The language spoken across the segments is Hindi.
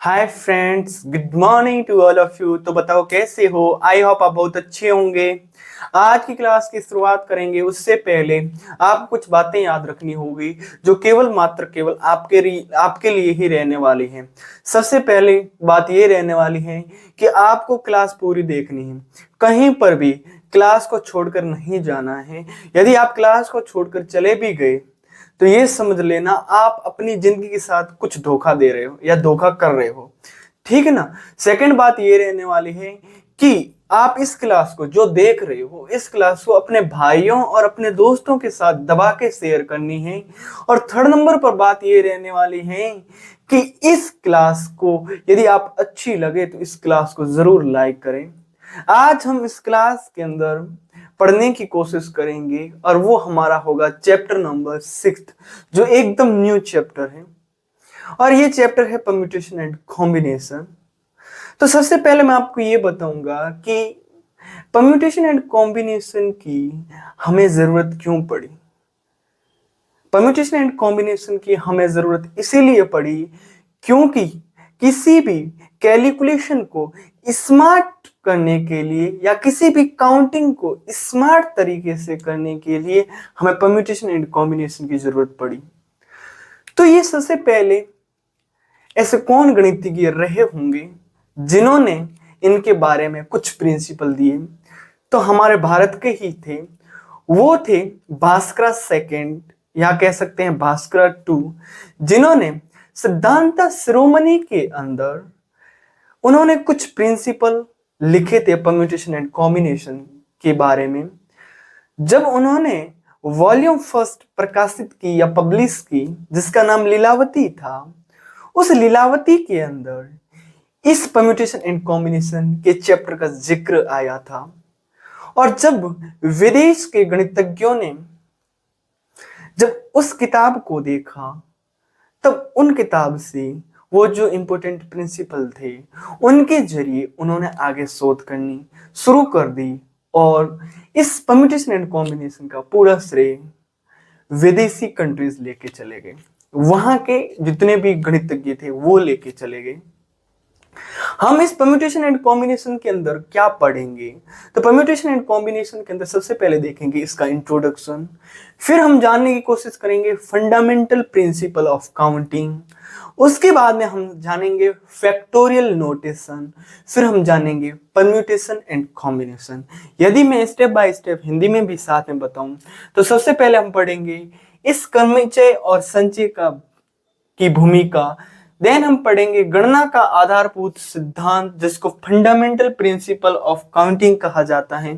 Hi friends, good morning to all of you. तो बताओ कैसे हो। आई होप आप बहुत अच्छे होंगे। आज की क्लास की शुरुआत करेंगे उससे पहले आप कुछ बातें याद रखनी होगी जो केवल आपके लिए ही रहने वाली हैं। सबसे पहले बात ये रहने वाली है कि आपको क्लास पूरी देखनी है, कहीं पर भी क्लास को छोड़कर नहीं जाना है। यदि आप क्लास को छोड़कर चले भी गए तो ये समझ लेना आप अपनी जिंदगी के साथ कुछ धोखा दे रहे हो या धोखा कर रहे हो। ठीक है ना। सेकंड बात ये रहने वाली है कि आप इस क्लास को जो देख रहे हो, इस क्लास को अपने भाइयों और अपने दोस्तों के साथ दबा के शेयर करनी है। और थर्ड नंबर पर बात ये रहने वाली है कि इस क्लास को यदि आप अच्छी लगे तो इस क्लास को जरूर लाइक करें। आज हम इस क्लास के अंदर पढ़ने की कोशिश करेंगे और वो हमारा होगा चैप्टर नंबर 6, जो एकदम न्यू चैप्टर है। और ये चैप्टर है परम्यूटेशन एंड कॉम्बिनेशन। तो सबसे पहले मैं आपको ये बताऊंगा कि परम्यूटेशन एंड कॉम्बिनेशन की हमें जरूरत क्यों पड़ी। परम्यूटेशन एंड कॉम्बिनेशन की हमें जरूरत इसीलिए पड़ी क्योंकि किसी भी कैलकुलेशन को स्मार्ट करने के लिए या किसी भी काउंटिंग को स्मार्ट तरीके से करने के लिए हमें परम्यूटेशन एंड कॉम्बिनेशन की जरूरत पड़ी। तो ये सबसे पहले ऐसे कौन गणितज्ञ रहे होंगे जिन्होंने इनके बारे में कुछ प्रिंसिपल दिए। तो हमारे भारत के ही थे, वो थे भास्कर सेकंड या कह सकते हैं भास्कर टू, जिन्होंने सिद्धांत शिरोमणि के अंदर उन्होंने कुछ प्रिंसिपल लिखे थे परम्यूटेशन एंड कॉम्बिनेशन के बारे में। जब उन्होंने वॉल्यूम फर्स्ट प्रकाशित की या पब्लिश की, जिसका नाम लीलावती था, उस लीलावती के अंदर इस परम्यूटेशन एंड कॉम्बिनेशन के चैप्टर का जिक्र आया था। और जब विदेश के गणितज्ञों ने जब उस किताब को देखा, तब उन किताब से वो जो इंपॉर्टेंट प्रिंसिपल थे उनके जरिए उन्होंने आगे शोध करनी शुरू कर दी। और इस परम्यूटेशन एंड कॉम्बिनेशन का पूरा श्रेय विदेशी कंट्रीज लेके चले गए। वहां के जितने भी गणितज्ञ थे वो लेके चले गए। हम इस परम्यूटेशन एंड कॉम्बिनेशन के अंदर क्या पढ़ेंगे। तो परम्यूटेशन एंड कॉम्बिनेशन के अंदर सबसे पहले देखेंगे इसका इंट्रोडक्शन, फिर हम जानने की कोशिश करेंगे फंडामेंटल प्रिंसिपल ऑफ काउंटिंग, उसके बाद में हम जानेंगे फैक्टोरियल नोटेशन, फिर हम जानेंगे परम्यूटेशन एंड कॉम्बिनेशन। यदि मैं स्टेप बाय स्टेप हिंदी में भी साथ में बताऊं तो सबसे पहले हम पढ़ेंगे इस क्रमचय और संचय की भूमिका। देन हम पढ़ेंगे गणना का आधारभूत सिद्धांत, जिसको फंडामेंटल प्रिंसिपल ऑफ काउंटिंग कहा जाता है।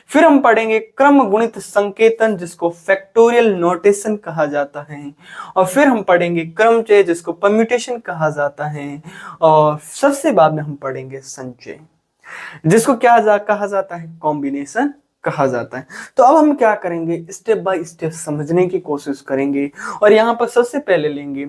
फिर हम पढ़ेंगे क्रम गुणित संकेतन, जिसको फैक्टोरियल नोटेशन कहा जाता है। और फिर हम पढ़ेंगे क्रमचय, जिसको परम्यूटेशन कहा जाता है। और सबसे बाद में हम पढ़ेंगे संचय, जिसको कहा जाता है कॉम्बिनेशन कहा जाता है। तो अब हम क्या करेंगे, स्टेप बाय स्टेप समझने की कोशिश करेंगे। और यहाँ पर सबसे पहले लेंगे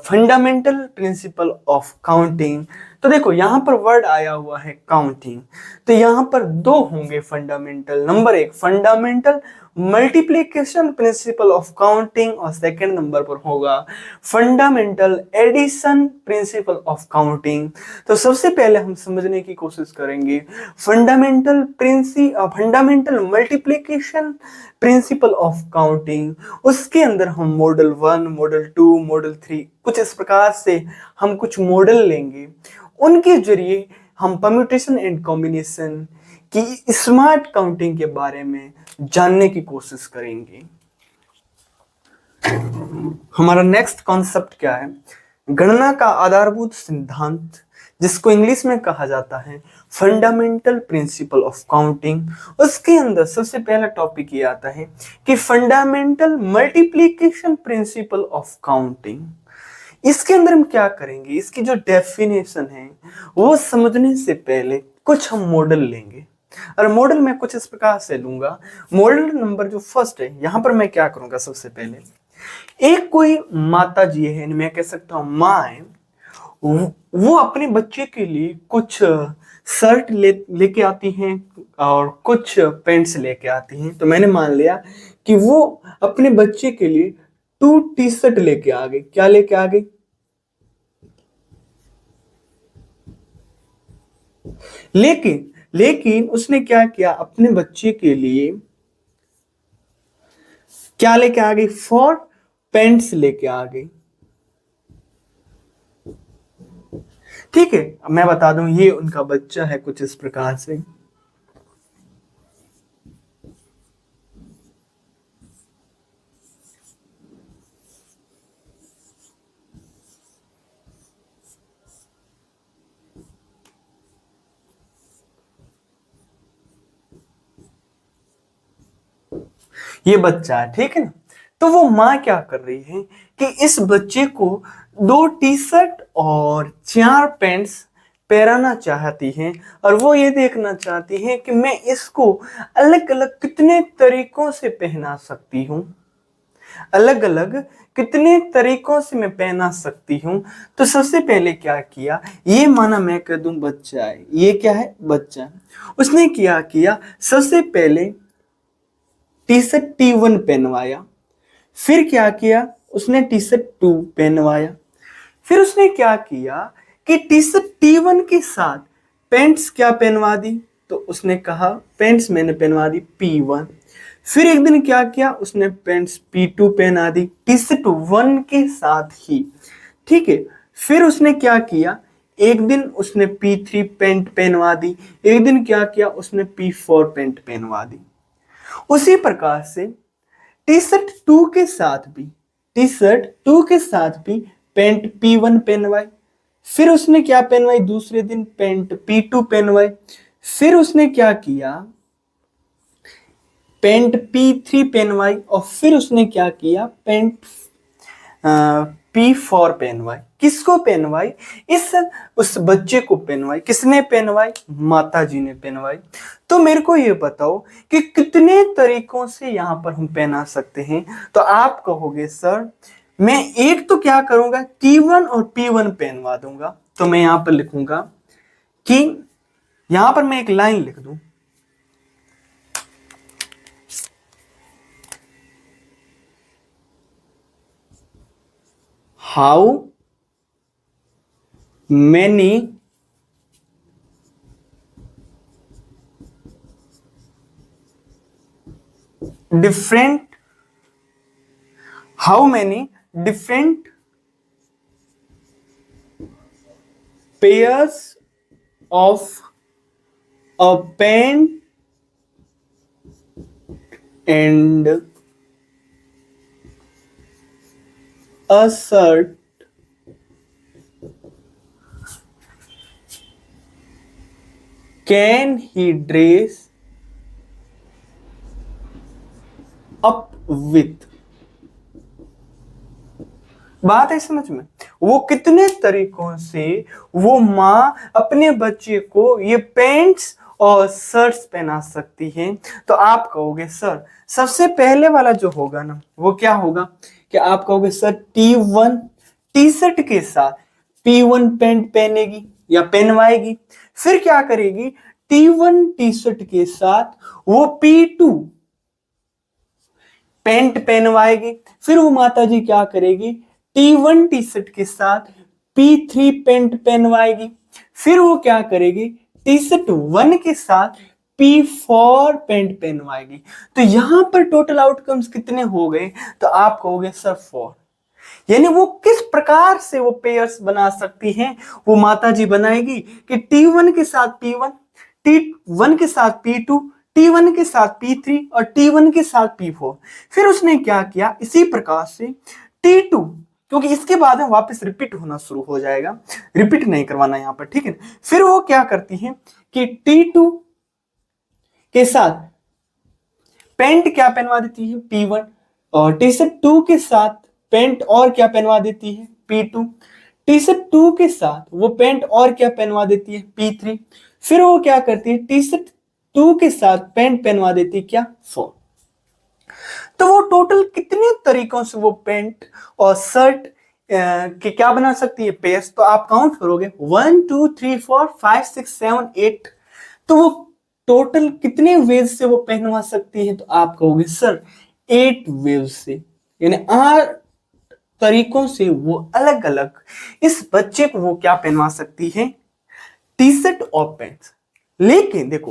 फंडामेंटल प्रिंसिपल ऑफ काउंटिंग। तो देखो यहाँ पर वर्ड आया हुआ है काउंटिंग, तो यहाँ पर दो होंगे फंडामेंटल। नंबर एक fundamental multiplication principle of counting, और सेकंड नंबर पर होगा fundamental addition principle of counting. तो सबसे पहले हम समझने की कोशिश करेंगे fundamental multiplication principle of counting. उसके अंदर हम मॉडल 1, मॉडल 2, मॉडल 3, कुछ इस प्रकार से हम कुछ मॉडल लेंगे। उनके जरिए हम परम्यूटेशन एंड कॉम्बिनेशन की स्मार्ट काउंटिंग के बारे में जानने की कोशिश करेंगे। हमारा नेक्स्ट कॉन्सेप्ट क्या है, गणना का आधारभूत सिद्धांत, जिसको इंग्लिश में कहा जाता है फंडामेंटल प्रिंसिपल ऑफ काउंटिंग। उसके अंदर सबसे पहला टॉपिक ये आता है कि fundamental multiplication principle of counting. इसके अंदर हम क्या करेंगे, इसकी जो डेफिनेशन है वो समझने से पहले कुछ हम मॉडल लेंगे। और मॉडल मैं कुछ इस प्रकार से लूंगा। मॉडल नंबर जो फर्स्ट है, यहां पर मैं क्या करूंगा, सबसे पहले एक कोई माता जी है, मैं कह सकता हूं माँ है, वो अपने बच्चे के लिए कुछ शर्ट लेके आती हैं और कुछ पैंट्स लेके आती हैं। तो मैंने मान लिया कि वो अपने बच्चे के लिए 2 टी-शर्ट लेके आ गई। क्या लेके आ गई? लेकिन लेकिन उसने क्या किया, अपने बच्चे के लिए क्या लेके आ गई, 4 पेंट्स लेके आ गई। ठीक है, अब मैं बता दूं ये उनका बच्चा है कुछ इस प्रकार से। ये बच्चा है, ठीक है ना। तो वो माँ क्या कर रही है कि इस बच्चे को 2 टी शर्ट और 4 पैंट्स पहनाना चाहती हैं, और वो ये देखना चाहती हैं कि मैं इसको अलग अलग कितने तरीकों से पहना सकती हूँ, अलग अलग कितने तरीकों से मैं पहना सकती हूँ। तो सबसे पहले क्या किया, ये माना मैं कह दूं बच्चा है, ये क्या है, बच्चा है। उसने क्या किया, सबसे पहले टी शर्ट T1 पहनवाया, फिर क्या किया, उसने टी शर्ट 2 पहनवाया, फिर उसने क्या किया कि टी शर्ट T1 के साथ पैंट्स क्या पहनवा दी, तो उसने कहा पैंट्स मैंने पहनवा दी P1। फिर एक दिन क्या किया, उसने पैंट्स P2 पहना दी टी शर्ट 1 के साथ ही, ठीक है। फिर उसने क्या किया, एक दिन उसने P3 पैंट पहनवा दी, एक दिन क्या किया, उसने P4 पैंट पहनवा दी। उसी प्रकार से टी शर्ट 2 के साथ भी, टी शर्ट 2 के साथ भी पैंट P1 पहनवाई, फिर उसने क्या पहनवाई, दूसरे दिन पैंट P2 पहनवाई, फिर उसने क्या किया, पैंट P3 पहनवाई, और फिर उसने क्या किया, पैंट P4 पहनवाई। किसको पहनवाई, इस उस बच्चे को पहनवाई। किसने पहनवाई, माता जी ने पहनवाई। तो मेरे को ये बताओ कि कितने तरीकों से यहाँ पर हम पहना सकते हैं। तो आप कहोगे सर मैं एक तो क्या करूंगा, T1 और P1 पहनवा दूंगा। तो मैं यहाँ पर लिखूंगा कि यहां पर मैं एक लाइन लिख दूं, how many different how many different pairs of a pen and a shirt can he dress up with। बात है समझ में, वो कितने तरीकों से वो माँ अपने बच्चे को ये पैंट्स और शर्ट्स पहना सकती है। तो आप कहोगे सर सबसे पहले वाला जो होगा ना वो क्या होगा, कि आप कहोगे सर T1 टी शर्ट के साथ P1 पैंट पहनेगी या पहनवाएगी, फिर क्या करेगी, T1 टी शर्ट के साथ वो P2 पैंट पहनवाएगी, फिर वो माता जी क्या करेगी, T1 टी शर्ट के साथ P3 पैंट पहनवाएगी, फिर वो क्या करेगी, टी शर्ट 1 के साथ P4 पैंट पहनवाएगी। तो यहां पर टोटल आउटकम्स कितने हो गए, तो आप कहोगे सर 4। यानी वो किस प्रकार से वो पेयर्स बना सकती हैं, वो माता जी बनाएगी कि T1 के साथ P1, T1 के साथ P2, T1 के साथ P3 और T1 के साथ P4। फिर उसने क्या किया, इसी प्रकार से T2, क्योंकि इसके बाद में वापस रिपीट होना शुरू हो जाएगा, रिपीट नहीं करवाना यहां पर, ठीक है। फिर वो क्या करती है कि T2 के साथ पैंट क्या पहनवा देती है, P1, और टी शर्ट 2 के साथ पैंट और क्या पहनवा देती है, P2, टी शर्ट 2 के साथ वो पैंट और क्या पहनवा देती है, P3। फिर वो क्या करती है, टी शर्ट 2 के साथ पैंट पहनवा देती है क्या, 4। तो वो टोटल कितने तरीकों से वो पैंट और शर्ट के क्या बना सकती है, पेयर्स। तो आप काउंट करोगे 1 2 3 4 5 6 7 8, तो वो टोटल कितने वेज से वो पहनवा सकती है, तो आप कहोगे सर 8 वेव से, यानी 8 तरीकों से वो अलग अलग इस बच्चे को वो क्या पहनवा सकती है, टी शर्ट और पैंट्स। लेकिन देखो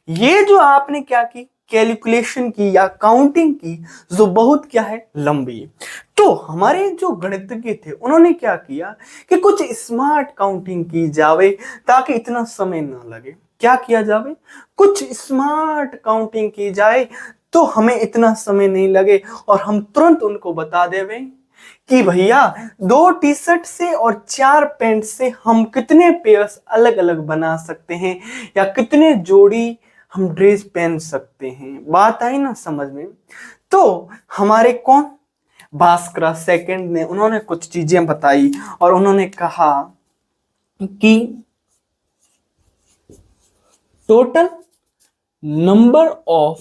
ये जो आपने क्या की कैलकुलेशन की या काउंटिंग की जो बहुत क्या है लंबी है, तो हमारे जो गणितज्ञ थे उन्होंने क्या किया कि कुछ स्मार्ट काउंटिंग की जावे ताकि इतना समय ना लगे। क्या किया जावे, कुछ स्मार्ट काउंटिंग की जाए तो हमें इतना समय नहीं लगे और हम तुरंत उनको बता देवे कि भैया 2 टी शर्ट से और 4 पैंट से हम कितने पेयर्स अलग अलग बना सकते हैं या कितने जोड़ी हम ड्रेस पहन सकते हैं। बात आई ना समझ में। तो हमारे कौन भास्करा सेकंड ने उन्होंने कुछ चीजें बताई और उन्होंने कहा कि total number of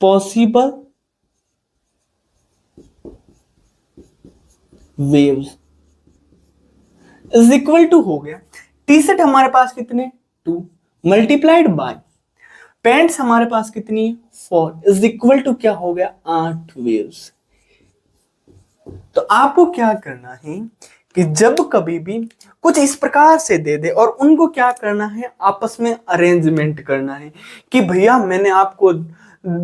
possible ways is equal to हो गया टी शर्ट हमारे पास कितने 2 मल्टीप्लाइड बाय पैंट्स हमारे पास कितनी 4 इज इक्वल टू क्या हो गया 8 वेव्स। तो आपको क्या करना है कि जब कभी भी कुछ इस प्रकार से दे दे और उनको क्या करना है आपस में अरेंजमेंट करना है कि भैया मैंने आपको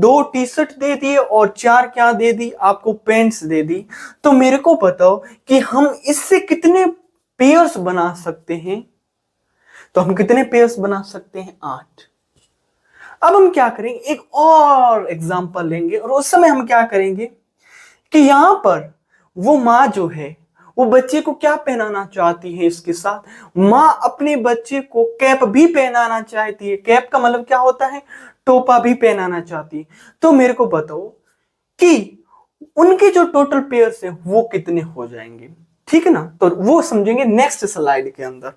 2 टी शर्ट दे दिए और 4 क्या दे दी आपको पैंट्स दे दी, तो मेरे को बताओ कि हम इससे कितने पेयर्स बना सकते हैं। तो हम कितने पेयर्स बना सकते हैं 8। अब हम क्या करेंगे एक और एग्जांपल लेंगे और उस समय हम क्या करेंगे कि यहां पर वो माँ जो है वो बच्चे को क्या पहनाना चाहती है, इसके साथ माँ अपने बच्चे को कैप भी पहनाना चाहती है। कैप का मतलब क्या होता है, टोपा भी पहनाना चाहती है। तो मेरे को बताओ कि उनके जो टोटल पेयर्स हैं वो कितने हो जाएंगे, ठीक है ना। तो वो समझेंगे नेक्स्ट स्लाइड के अंदर।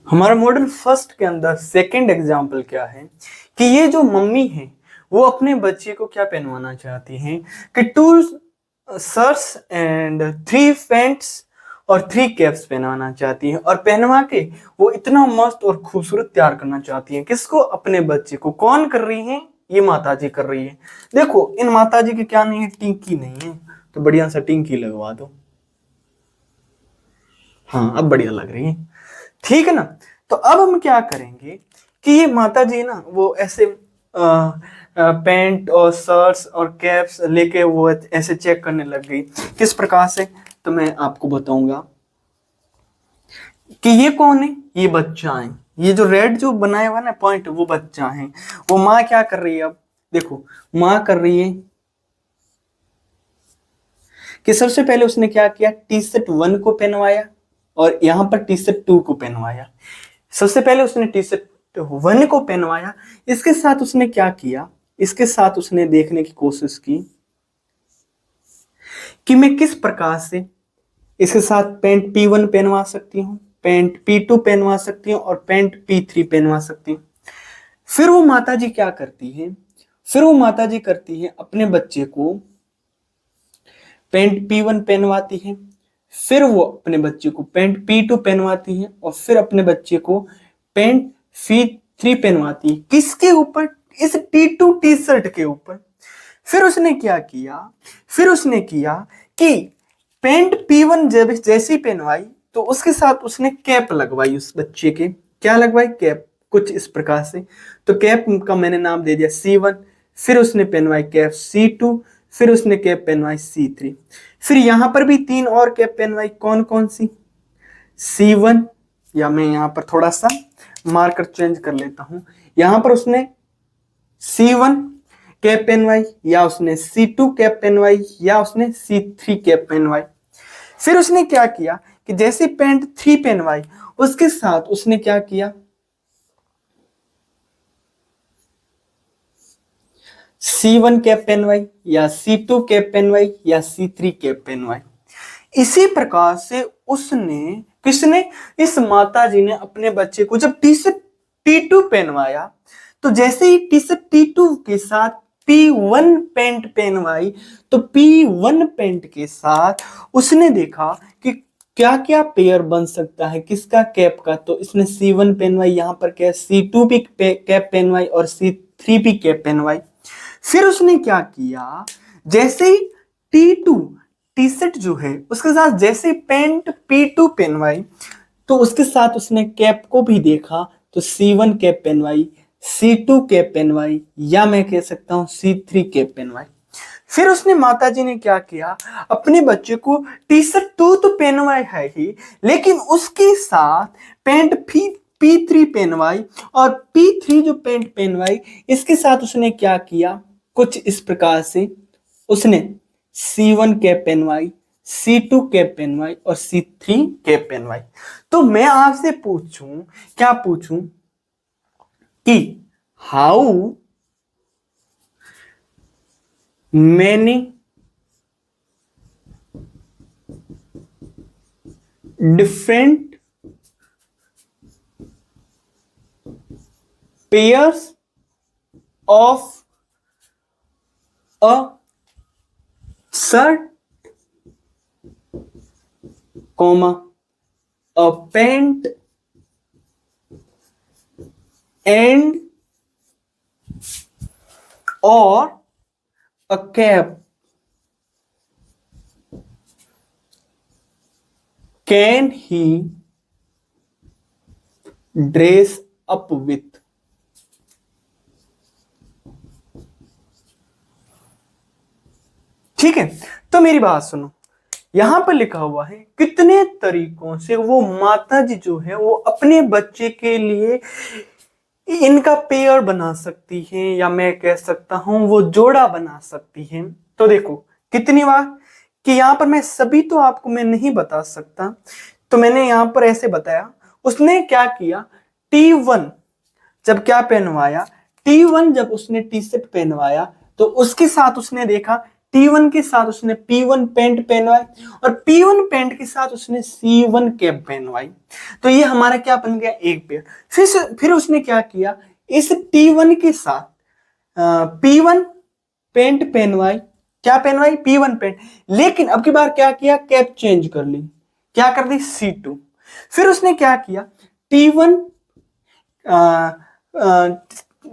हमारा मॉडल फर्स्ट के अंदर सेकंड एग्जांपल क्या है कि ये जो मम्मी है वो अपने बच्चे को क्या पहनवाना चाहती हैं कि 2 शर्ट्स एंड 3 पैंट्स और 3 कैप्स पहनवाना चाहती है और पहनवा के वो इतना मस्त और खूबसूरत तैयार करना चाहती है। किसको, अपने बच्चे को। कौन कर रही है, ये माताजी कर रही है। देखो इन माताजी की क्या नहीं है, टिंकी नहीं है, तो बढ़िया सा टिंकी लगवा दो। हाँ अब बढ़िया लग रही है, ठीक है ना। तो अब हम क्या करेंगे कि ये माताजी ना वो ऐसे पैंट और शर्ट्स और कैप्स लेके वो ऐसे चेक करने लग गई। किस प्रकार से, तो मैं आपको बताऊंगा कि ये कौन है, ये बच्चा है। ये जो रेड जो बनाया हुआ ना पॉइंट वो बच्चा है। वो माँ क्या कर रही है, अब देखो माँ कर रही है कि सबसे पहले उसने क्या किया, टी शर्ट 1 को पहनवाया और यहां पर टी शर्ट 2 को पहनवाया। सबसे पहले उसने टी शर्ट 1 को पहनवाया, इसके साथ उसने क्या किया, इसके साथ उसने देखने की कोशिश की कि मैं किस प्रकार से इसके साथ पैंट P1 पहनवा सकती हूँ, पैंट P2 पहनवा सकती हूँ और पैंट P3 पहनवा सकती हूँ। फिर वो माताजी क्या करती है, फिर वो माताजी करती है अपने बच्चे को पैंट P1 पहनवाती है, फिर वो अपने बच्चे को पैंट P2 पहनवाती है और फिर अपने बच्चे को पैंट P3 पहनवाती है। किसके ऊपर, इस T2 टी शर्ट के ऊपर। फिर उसने क्या किया, फिर उसने किया कि पैंट P1 जब जैसी पहनवाई तो उसके साथ उसने कैप लगवाई उस बच्चे के। क्या लगवाई, कैप, कुछ इस प्रकार से। तो कैप का मैंने नाम दे दिया C1। फिर उसने पहनवाई कैप C2, फिर उसने कैप पहनवाई C3। फिर यहां पर भी 3 और कैप पहनवाई। कौन कौन सी, C1, या मैं यहां पर थोड़ा सा मार्कर चेंज कर लेता हूं। यहां पर उसने C1 कैप पहनवाई, या उसने C2 कैप पहनवाई, या उसने C3 कैप पहनवाई। फिर उसने क्या किया कि जैसे पैंट 3 पहनवाई उसके साथ उसने क्या किया, C1 कैप पहनवाई, या C2 कैप पहनवाई, या C3 कैप पहनवाई। इसी प्रकार से उसने, किसने, इस माताजी ने अपने बच्चे को जब टी शर्ट T2 पहनवाया तो जैसे ही टी शर्ट T2 के साथ P1 पैंट पहनवाई तो P1 पैंट के साथ उसने देखा कि क्या क्या पेयर बन सकता है, किसका कैप का। तो इसने C1 पहनवाई, यहां पर क्या C2 भी कैप पहनवाई और C3 भी कैप पहनवाई। फिर उसने क्या किया, जैसे ही T2 टी सेट जो है उसके साथ जैसे पेंट P2 पहनवाई तो उसके साथ उसने कैप को भी देखा, तो C1 कैप पहनवाई, C2 कैप पहनवाई, या मैं कह सकता हूं C3 कैप पहनवाई। फिर उसने माताजी ने क्या किया, अपने बच्चे को टी शर्ट तो पहनवाई है ही, लेकिन उसके साथ पैंट P3 पहनवाई, और P3 जो पैंट पहनवाई इसके साथ उसने क्या किया, कुछ इस प्रकार से उसने C1 कैप पहनवाई, C2 कैप पहनवाई और C3 कैप पहनवाई। तो मैं आपसे पूछूं, क्या पूछूं कि how many different pairs of a shirt, comma a pant and or a cap can he dress up with? ठीक है, तो मेरी बात सुनो, यहां पर लिखा हुआ है कितने तरीकों से वो माता जी जो है वो अपने बच्चे के लिए इनका पेयर बना सकती है, या मैं कह सकता हूं वो जोड़ा बना सकती है। तो देखो कितनी बार कि यहां पर मैं सभी तो आपको मैं नहीं बता सकता, तो मैंने यहां पर ऐसे बताया। उसने क्या किया, T1 जब क्या पहनवाया, T1 जब उसने टी शर्ट पहनवाया तो उसके साथ उसने देखा, T1 के साथ उसने P1 पैंट पहनवाई, और P1 पैंट के साथ उसने C1 कैप पहनवाई। तो ये हमारा क्या बन गया, एक पेयर। फिर उसने क्या किया, इस T1 के साथ P1 पैंट पहनवाई, क्या पहनवाई, P1 पैंट। लेकिन अब की बार क्या किया, कैप चेंज कर ली, क्या कर दी, C2। फिर उसने क्या किया, T1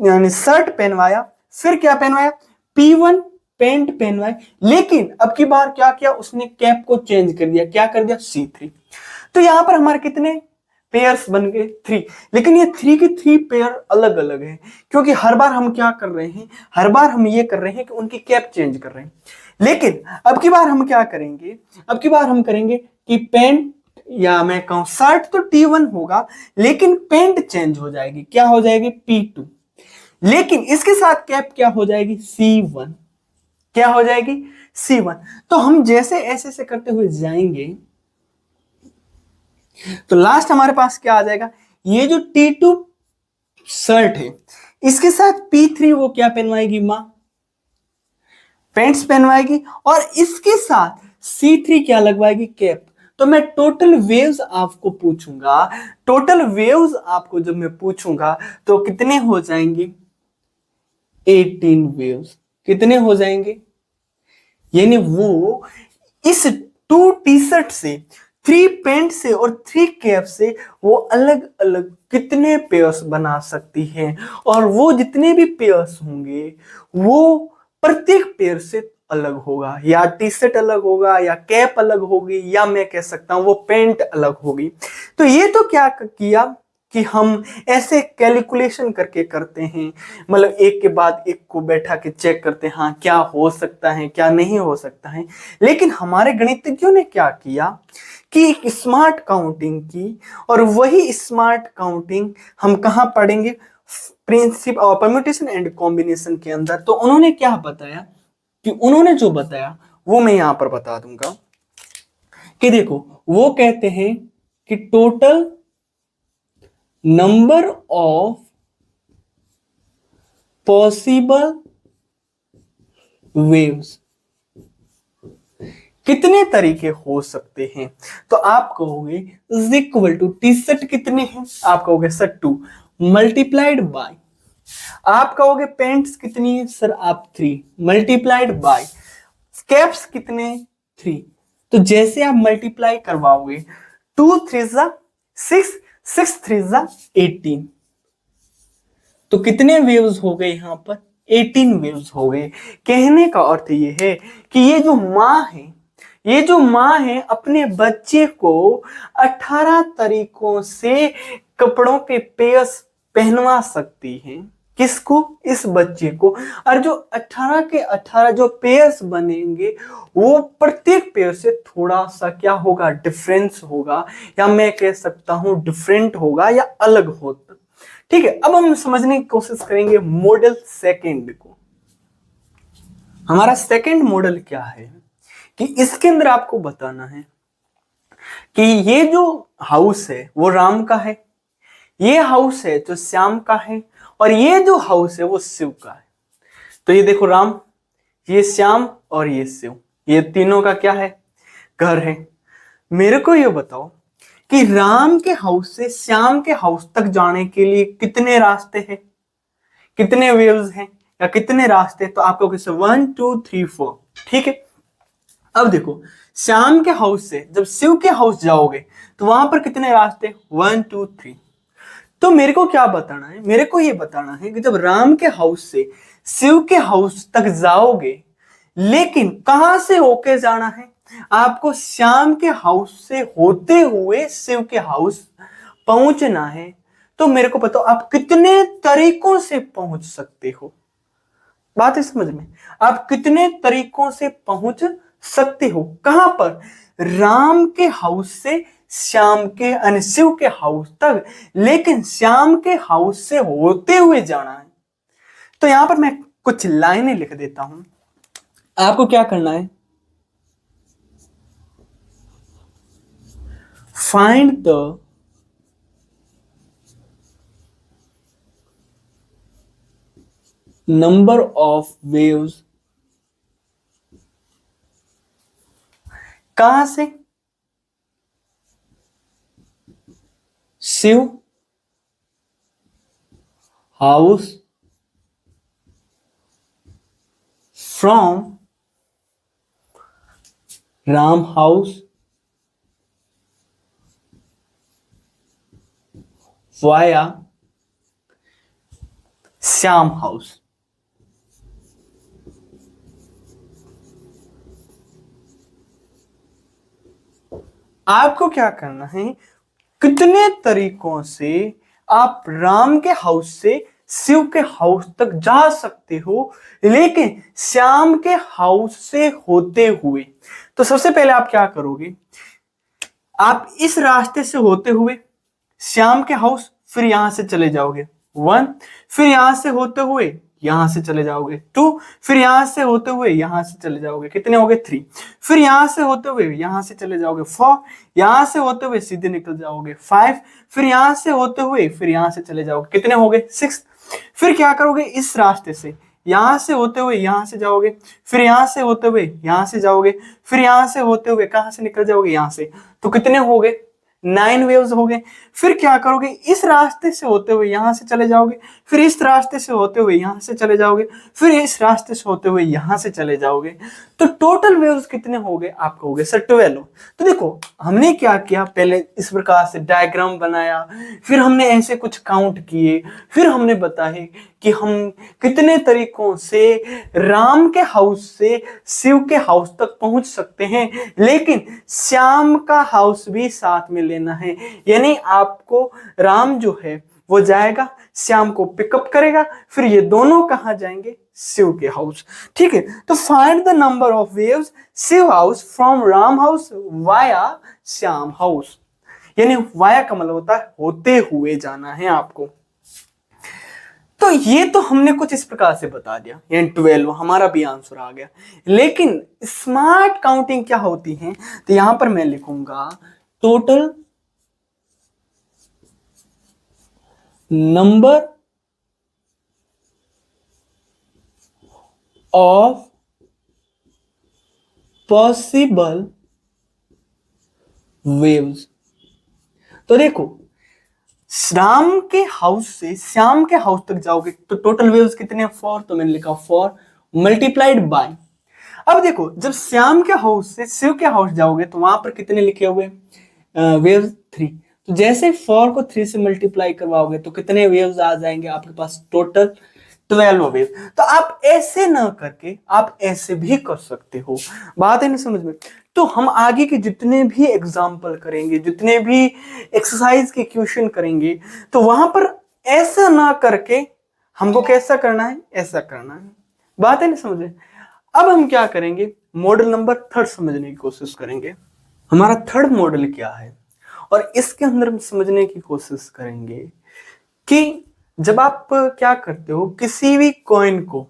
यानी शर्ट पहनवाया, फिर क्या पहनवाया, P1 पैंट पहनवाई। लेकिन अब की बार क्या किया, उसने कैप को चेंज कर दिया, क्या कर दिया, C3। तो यहां पर हमारे कितने पेयर्स बन गए, 3। लेकिन ये 3 के 3 पेयर अलग अलग हैं, क्योंकि हर बार हम क्या कर रहे हैं, हर बार हम ये कर रहे हैं कि उनकी कैप चेंज कर रहे हैं। लेकिन अब की बार हम क्या करेंगे, अब की बार हम करेंगे कि पैंट, या मैं कहूं शर्ट तो T1 होगा, लेकिन पैंट चेंज हो जाएगी, क्या हो जाएगी, P2। लेकिन इसके साथ कैप क्या हो जाएगी, C1, क्या हो जाएगी, C1। तो हम जैसे ऐसे ऐसे करते हुए जाएंगे तो लास्ट हमारे पास क्या आ जाएगा, ये जो T2 शर्ट है इसके साथ P3 वो क्या पहनवाएगी, मां पैंट्स पहनवाएगी, और इसके साथ C3 क्या लगवाएगी, कैप। तो मैं टोटल वेव्स आपको पूछूंगा, टोटल वेव्स आपको जब मैं पूछूंगा तो कितने हो जाएंगे, 18 वेव्स। कितने हो जाएंगे, यानी वो इस 2 टी शर्ट से, 3 पैंट से और 3 कैप से वो अलग अलग कितने पेयर्स बना सकती हैं। और वो जितने भी पेयर्स होंगे वो प्रत्येक पेयर से अलग होगा, या टी शर्ट अलग होगा, या कैप अलग होगी, या मैं कह सकता हूं वो पैंट अलग होगी। तो ये तो क्या किया कि हम ऐसे कैलकुलेशन करके करते हैं, मतलब एक के बाद एक को बैठा के चेक करते हैं, हाँ क्या हो सकता है क्या नहीं हो सकता है। लेकिन हमारे गणितज्ञों ने क्या किया कि एक स्मार्ट काउंटिंग की, और वही स्मार्ट काउंटिंग हम कहाँ पढ़ेंगे, प्रिंसिप और परम्यूटेशन एंड कॉम्बिनेशन के अंदर। तो उन्होंने क्या बताया, कि उन्होंने जो बताया वो मैं यहां पर बता दूंगा कि देखो, वो कहते हैं कि total number of possible ways, कितने तरीके हो सकते हैं। तो आप कहोगे is equal to, T shirt कितने हैं, आप कहोगे सर 2 मल्टीप्लाइड बाय, आप कहोगे पैंट्स कितनी है सर, आप 3 मल्टीप्लाइड बाय, कैप्स कितने, 3। तो जैसे आप मल्टीप्लाई करवाओगे, 2 3 6, 6 3 18, तो कितने वेव्स हो गए यहां पर, 18 वेव्स हो गए। कहने का अर्थ ये है कि ये जो माँ है, ये जो माँ है अपने बच्चे को 18 तरीकों से कपड़ों के पेयर्स पहनवा सकती है। किसको? इस बच्चे को। और जो 18 के 18 जो पेयर्स बनेंगे वो प्रत्येक पेयर से थोड़ा सा क्या होगा? डिफरेंस होगा, या मैं कह सकता हूं डिफरेंट होगा या अलग होगा। ठीक है, अब हम समझने की कोशिश करेंगे मॉडल सेकंड को। हमारा सेकंड मॉडल क्या है कि इसके अंदर आपको बताना है कि ये जो हाउस है वो राम का है, ये हाउस है जो श्याम का है, और ये जो हाउस है वो शिव का है। तो ये देखो राम, ये श्याम और ये शिव, ये तीनों का क्या है? घर है। मेरे को ये बताओ कि राम के हाउस से श्याम के हाउस तक जाने के लिए कितने रास्ते हैं, कितने वेव्स हैं, या कितने रास्ते? तो आपको कैसे 1 2 3 4। ठीक है, अब देखो श्याम के हाउस से जब शिव के हाउस जाओगे तो वहां पर कितने रास्ते? 1 2 3। तो मेरे को क्या बताना है? मेरे को ये बताना है कि जब राम के हाउस से शिव के हाउस तक जाओगे, लेकिन कहां से होके जाना है? आपको श्याम के हाउस से होते हुए शिव के हाउस पहुंचना है। तो मेरे को बताओ आप कितने तरीकों से पहुंच सकते हो? बात है समझ में? आप कितने तरीकों से पहुंच सकते हो? कहां पर? राम के हाउस से श्याम के शिव के हाउस तक, लेकिन श्याम के हाउस से होते हुए जाना है। तो यहां पर मैं कुछ लाइनें लिख देता हूं, आपको क्या करना है? Find the number of ways. कहां से? Shiv house from Ram house via Shyam house. आपको क्या करना है? कितने तरीकों से आप राम के हाउस से शिव के हाउस तक जा सकते हो, लेकिन श्याम के हाउस से होते हुए। तो सबसे पहले आप क्या करोगे? आप इस रास्ते से होते हुए श्याम के हाउस, फिर यहां से चले जाओगे 1, फिर यहां से होते हुए यहां से चले जाओगे 2, फिर यहां से होते हुए यहां से चले जाओगे, कितने हो गए 3, फिर यहां से होते हुए यहां से चले जाओगे 4, यहां से होते हुए सीधे निकल जाओगे 5, फिर यहां से होते हुए फिर यहां से चले जाओगे, कितने हो गए 6। फिर क्या करोगे? इस रास्ते से यहां से होते हुए यहां से जाओगे, फिर यहां से होते हुए यहां से जाओगे, फिर यहां से होते हुए कहां से निकल जाओगे? यहां से। तो कितने हो गए? 9 वेव्स हो गए। फिर क्या करोगे? इस रास्ते से होते हुए यहां से चले जाओगे, फिर इस रास्ते से होते हुए यहां से चले जाओगे, फिर इस रास्ते से होते हुए यहां से चले जाओगे। तो टोटल वेव्स कितने हो गए? आपको हो गए सर 12। तो देखो हमने क्या किया, पहले इस प्रकार से डायग्राम बनाया, फिर हमने ऐसे कुछ काउंट किए, फिर हमने बताया कि हम कितने तरीकों से राम के हाउस से शिव के हाउस तक पहुंच सकते हैं, लेकिन श्याम का हाउस भी साथ में लेना है। यानी आपको राम जो है वो जाएगा, श्याम को पिकअप करेगा, फिर ये दोनों कहां जाएंगे? शिव के हाउस। ठीक है, तो find the number of ways Shiv house from Ram house via Shyam house. यानी वाया का मतलब होता है होते हुए जाना है आपको। तो ये तो हमने कुछ इस प्रकार से बता दिया, यानी 12 हमारा भी आंसर आ गया। लेकिन स्मार्ट काउंटिंग क्या होती है? तो यहां पर मैं लिखूंगा total number of possible waves. तो देखो राम के हाउस से श्याम के हाउस तक जाओगे तो टोटल वेव्स कितने? 4। तो मैंने लिखा 4 मल्टीप्लाइड बाय। अब देखो जब श्याम के हाउस से शिव के हाउस जाओगे तो वहां पर कितने लिखे हुए? वेव्स 3। तो जैसे 4 को 3 से मल्टीप्लाई करवाओगे तो कितने वेव्स आ जाएंगे आपके पास? Total 12 wave. तो आप ऐसे ना करके आप ऐसे भी कर सकते हो, बात है ना समझ में। तो हम आगे के जितने भी एग्जाम्पल करेंगे, जितने भी एक्सरसाइज के क्वेश्चन करेंगे, तो वहां पर ऐसा ना करके हमको कैसा करना है, ऐसा करना है, बात है ना समझ में। अब हम क्या करेंगे, मॉडल नंबर 3 समझने की कोशिश करेंगे। हमारा 3rd मॉडल क्या है, और इसके अंदर हम समझने की कोशिश करेंगे कि जब आप क्या करते हो, किसी भी कॉइन को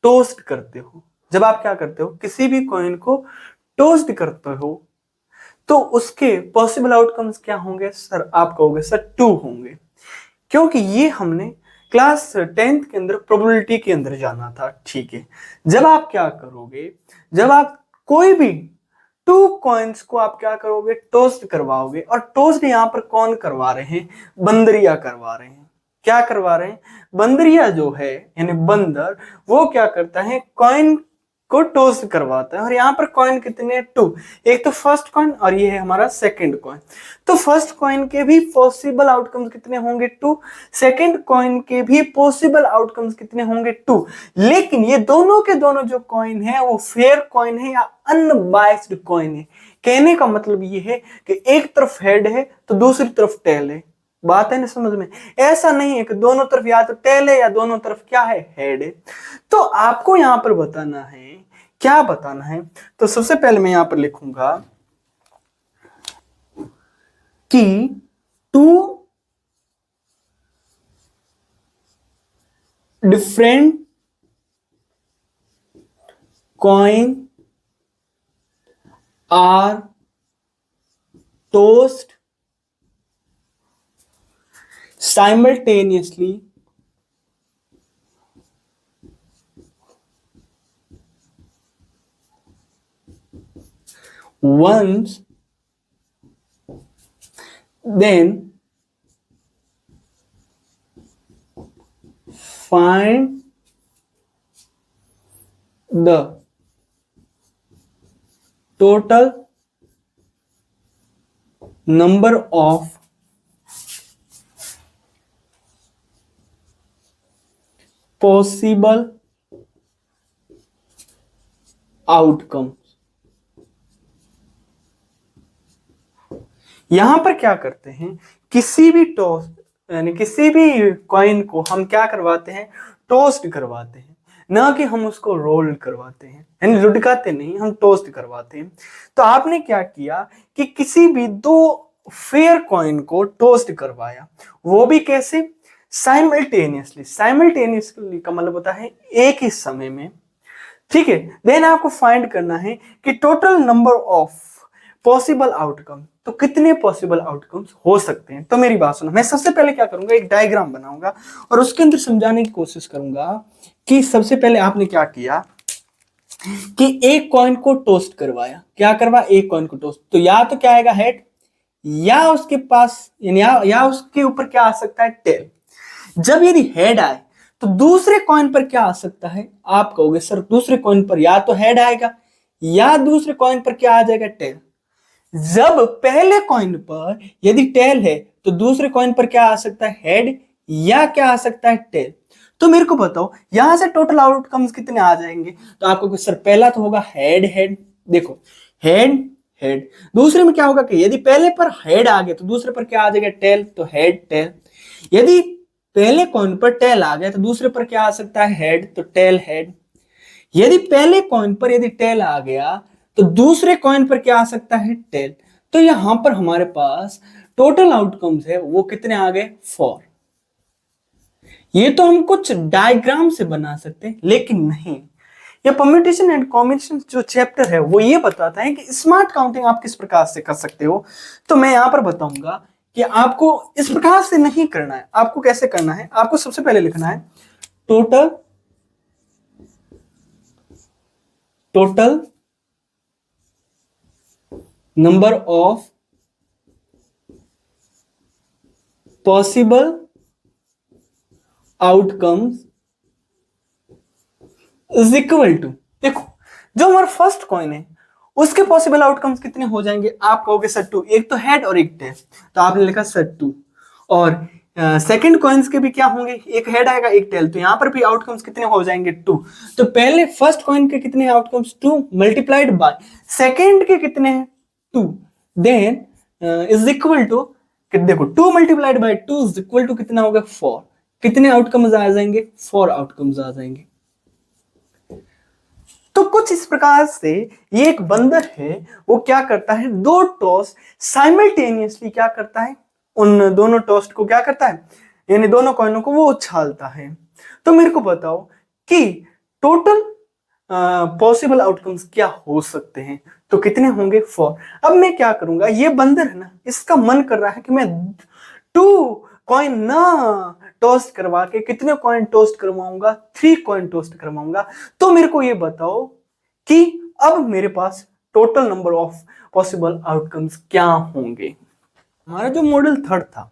टोस्ट करते हो, जब आप क्या करते हो, किसी भी कॉइन को टोस्ट करते हो, तो उसके पॉसिबल आउटकम्स क्या होंगे सर, आप कहोगे सर 2 होंगे, क्योंकि ये हमने क्लास 10th के अंदर प्रोबेबिलिटी के अंदर जाना था, ठीक है। जब आप क्या करोगे, जब आप कोई भी 2 कॉइन्स को आप क्या करोगे, टोस्ट करवाओगे, और टोस्ट यहां पर कौन करवा रहे हैं, बंदरिया करवा रहे हैं। क्या करवा रहे हैं, बंदरिया जो है यानी बंदर, वो क्या करता है, कॉइन को टोस्ट करवाता है। और यहाँ पर कॉइन कितने हैं, 2, एक तो फर्स्ट कॉइन और ये है हमारा सेकंड कॉइन। तो फर्स्ट कॉइन के भी पॉसिबल आउटकम्स कितने होंगे, 2, सेकंड कॉइन के भी पॉसिबल आउटकम्स कितने होंगे, 2। लेकिन ये दोनों के दोनों जो कॉइन है वो फेयर कॉइन है या अनबायस्ड कॉइन है। कहने का मतलब ये है कि एक तरफ हेड है तो दूसरी तरफ टेल है, बात है ना समझ में। ऐसा नहीं है कि दोनों तरफ या तो टेल है या दोनों तरफ क्या है, हेड है। तो आपको यहां पर बताना है, क्या बताना है, तो सबसे पहले मैं यहां पर लिखूंगा कि 2 different coin are tossed simultaneously once, then find the total number of possible outcomes। यहां पर क्या करते हैं, किसी भी टॉस यानी किसी भी कॉइन को हम क्या करवाते हैं, टोस्ट करवाते हैं, ना कि हम उसको रोल करवाते हैं, यानी लुढ़काते नहीं, हम टोस्ट करवाते हैं। तो आपने क्या किया कि किसी भी 2 फेयर कॉइन को टोस्ट करवाया, वो भी कैसे, साइमल्टेनियसली। साइमल्टेनियसली का मतलब होता है एक ही समय में, ठीक है। देन आपको फाइंड करना है कि total number of possible outcome, तो कितने पॉसिबल आउटकम्स हो सकते हैं। तो मेरी बात सुनो, मैं सबसे पहले क्या करूंगा, एक डायग्राम बनाऊंगा और उसके अंदर समझाने की कोशिश करूंगा कि सबसे पहले आपने क्या किया कि एक कॉइन को टोस्ट करवाया, क्या करवा, एक कॉइन को टोस्ट, तो या तो क्या आएगा, हेड, या उसके पास या उसके ऊपर क्या आ सकता है, टेल। जब यदि हेड आए तो दूसरे कॉइन पर क्या आ सकता है, आप कहोगे सर दूसरे कॉइन पर या तो हेड आएगा या दूसरे कॉइन पर क्या आ जाएगा, टेल। जब पहले कॉइन पर यदि टेल है तो दूसरे कॉइन पर क्या आ सकता है, हेड या क्या आ सकता है, टेल। तो मेरे को बताओ यहां से टोटल आउटकम्स कितने आ जाएंगे, तो आपको सर पहला तो होगा हेड हेड, देखो हेड हेड। दूसरे में क्या होगा कि यदि पहले पर हेड आ गया तो दूसरे पर क्या आ जाएगा, टेल, तो हेड टेल। यदि पहले कॉइन पर टेल आ गया तो दूसरे पर क्या आ सकता है, हेड, तो टेल हेड। यदि पहले कॉइन पर यदि टेल आ गया तो दूसरे कॉइन पर क्या आ सकता है, टेल। तो यहां पर हमारे पास टोटल आउटकम्स है वो कितने आ गए, 4। ये तो हम कुछ डायग्राम से बना सकते हैं, लेकिन नहीं, ये परम्यूटेशन एंड कॉम्बिनेशन जो चैप्टर है वो ये बताता है कि स्मार्ट काउंटिंग आप किस प्रकार से कर सकते हो। तो मैं यहां पर बताऊंगा कि आपको इस प्रकार से नहीं करना है। आपको कैसे करना है, आपको सबसे पहले लिखना है total number of possible outcomes is equal to, देखो जो हमारा फर्स्ट कॉइन है उसके पॉसिबल आउटकम्स कितने हो जाएंगे, आप कहोगे सर 2, एक तो हेड और एक टेल, तो आपने लिखा सर 2। और सेकंड कॉइन्स के भी क्या होंगे, एक हेड आएगा एक टेल, तो यहाँ पर भी आउटकम्स कितने हो जाएंगे 2। तो पहले फर्स्ट कॉइन के कितने आउटकम्स 2 मल्टीप्लाइड बाय सेकंड के कितने हैं 2, देन इज इक्वल टू, देखो 2 multiplied by 2 is equal to कितना होगा 4। कितने आउटकम्स आ जाएंगे 4 आउटकम्स आ जाएंगे। तो कुछ इस प्रकार से ये एक बंदर है, वो क्या करता है, दो टोस्ट साइमल्टेनियसली क्या करता है, उन दोनों टोस्ट को क्या करता है, यानी दोनों कॉइनों को वो उछालता है। तो मेरे को बताओ कि टोटल पॉसिबल आउटकम्स क्या हो सकते हैं, तो कितने होंगे 4। अब मैं क्या करूंगा, ये बंदर है ना, इसका मन कर रहा है कि मैं 2 कॉइन ना टोस्ट करवा के कितने कॉइन टोस्ट करवाऊंगा, 3 कॉइन टोस्ट करवाऊंगा। तो मेरे को ये बताओ कि अब मेरे पास total number of possible outcomes क्या होंगे। हमारा जो मॉडल थर्ड था,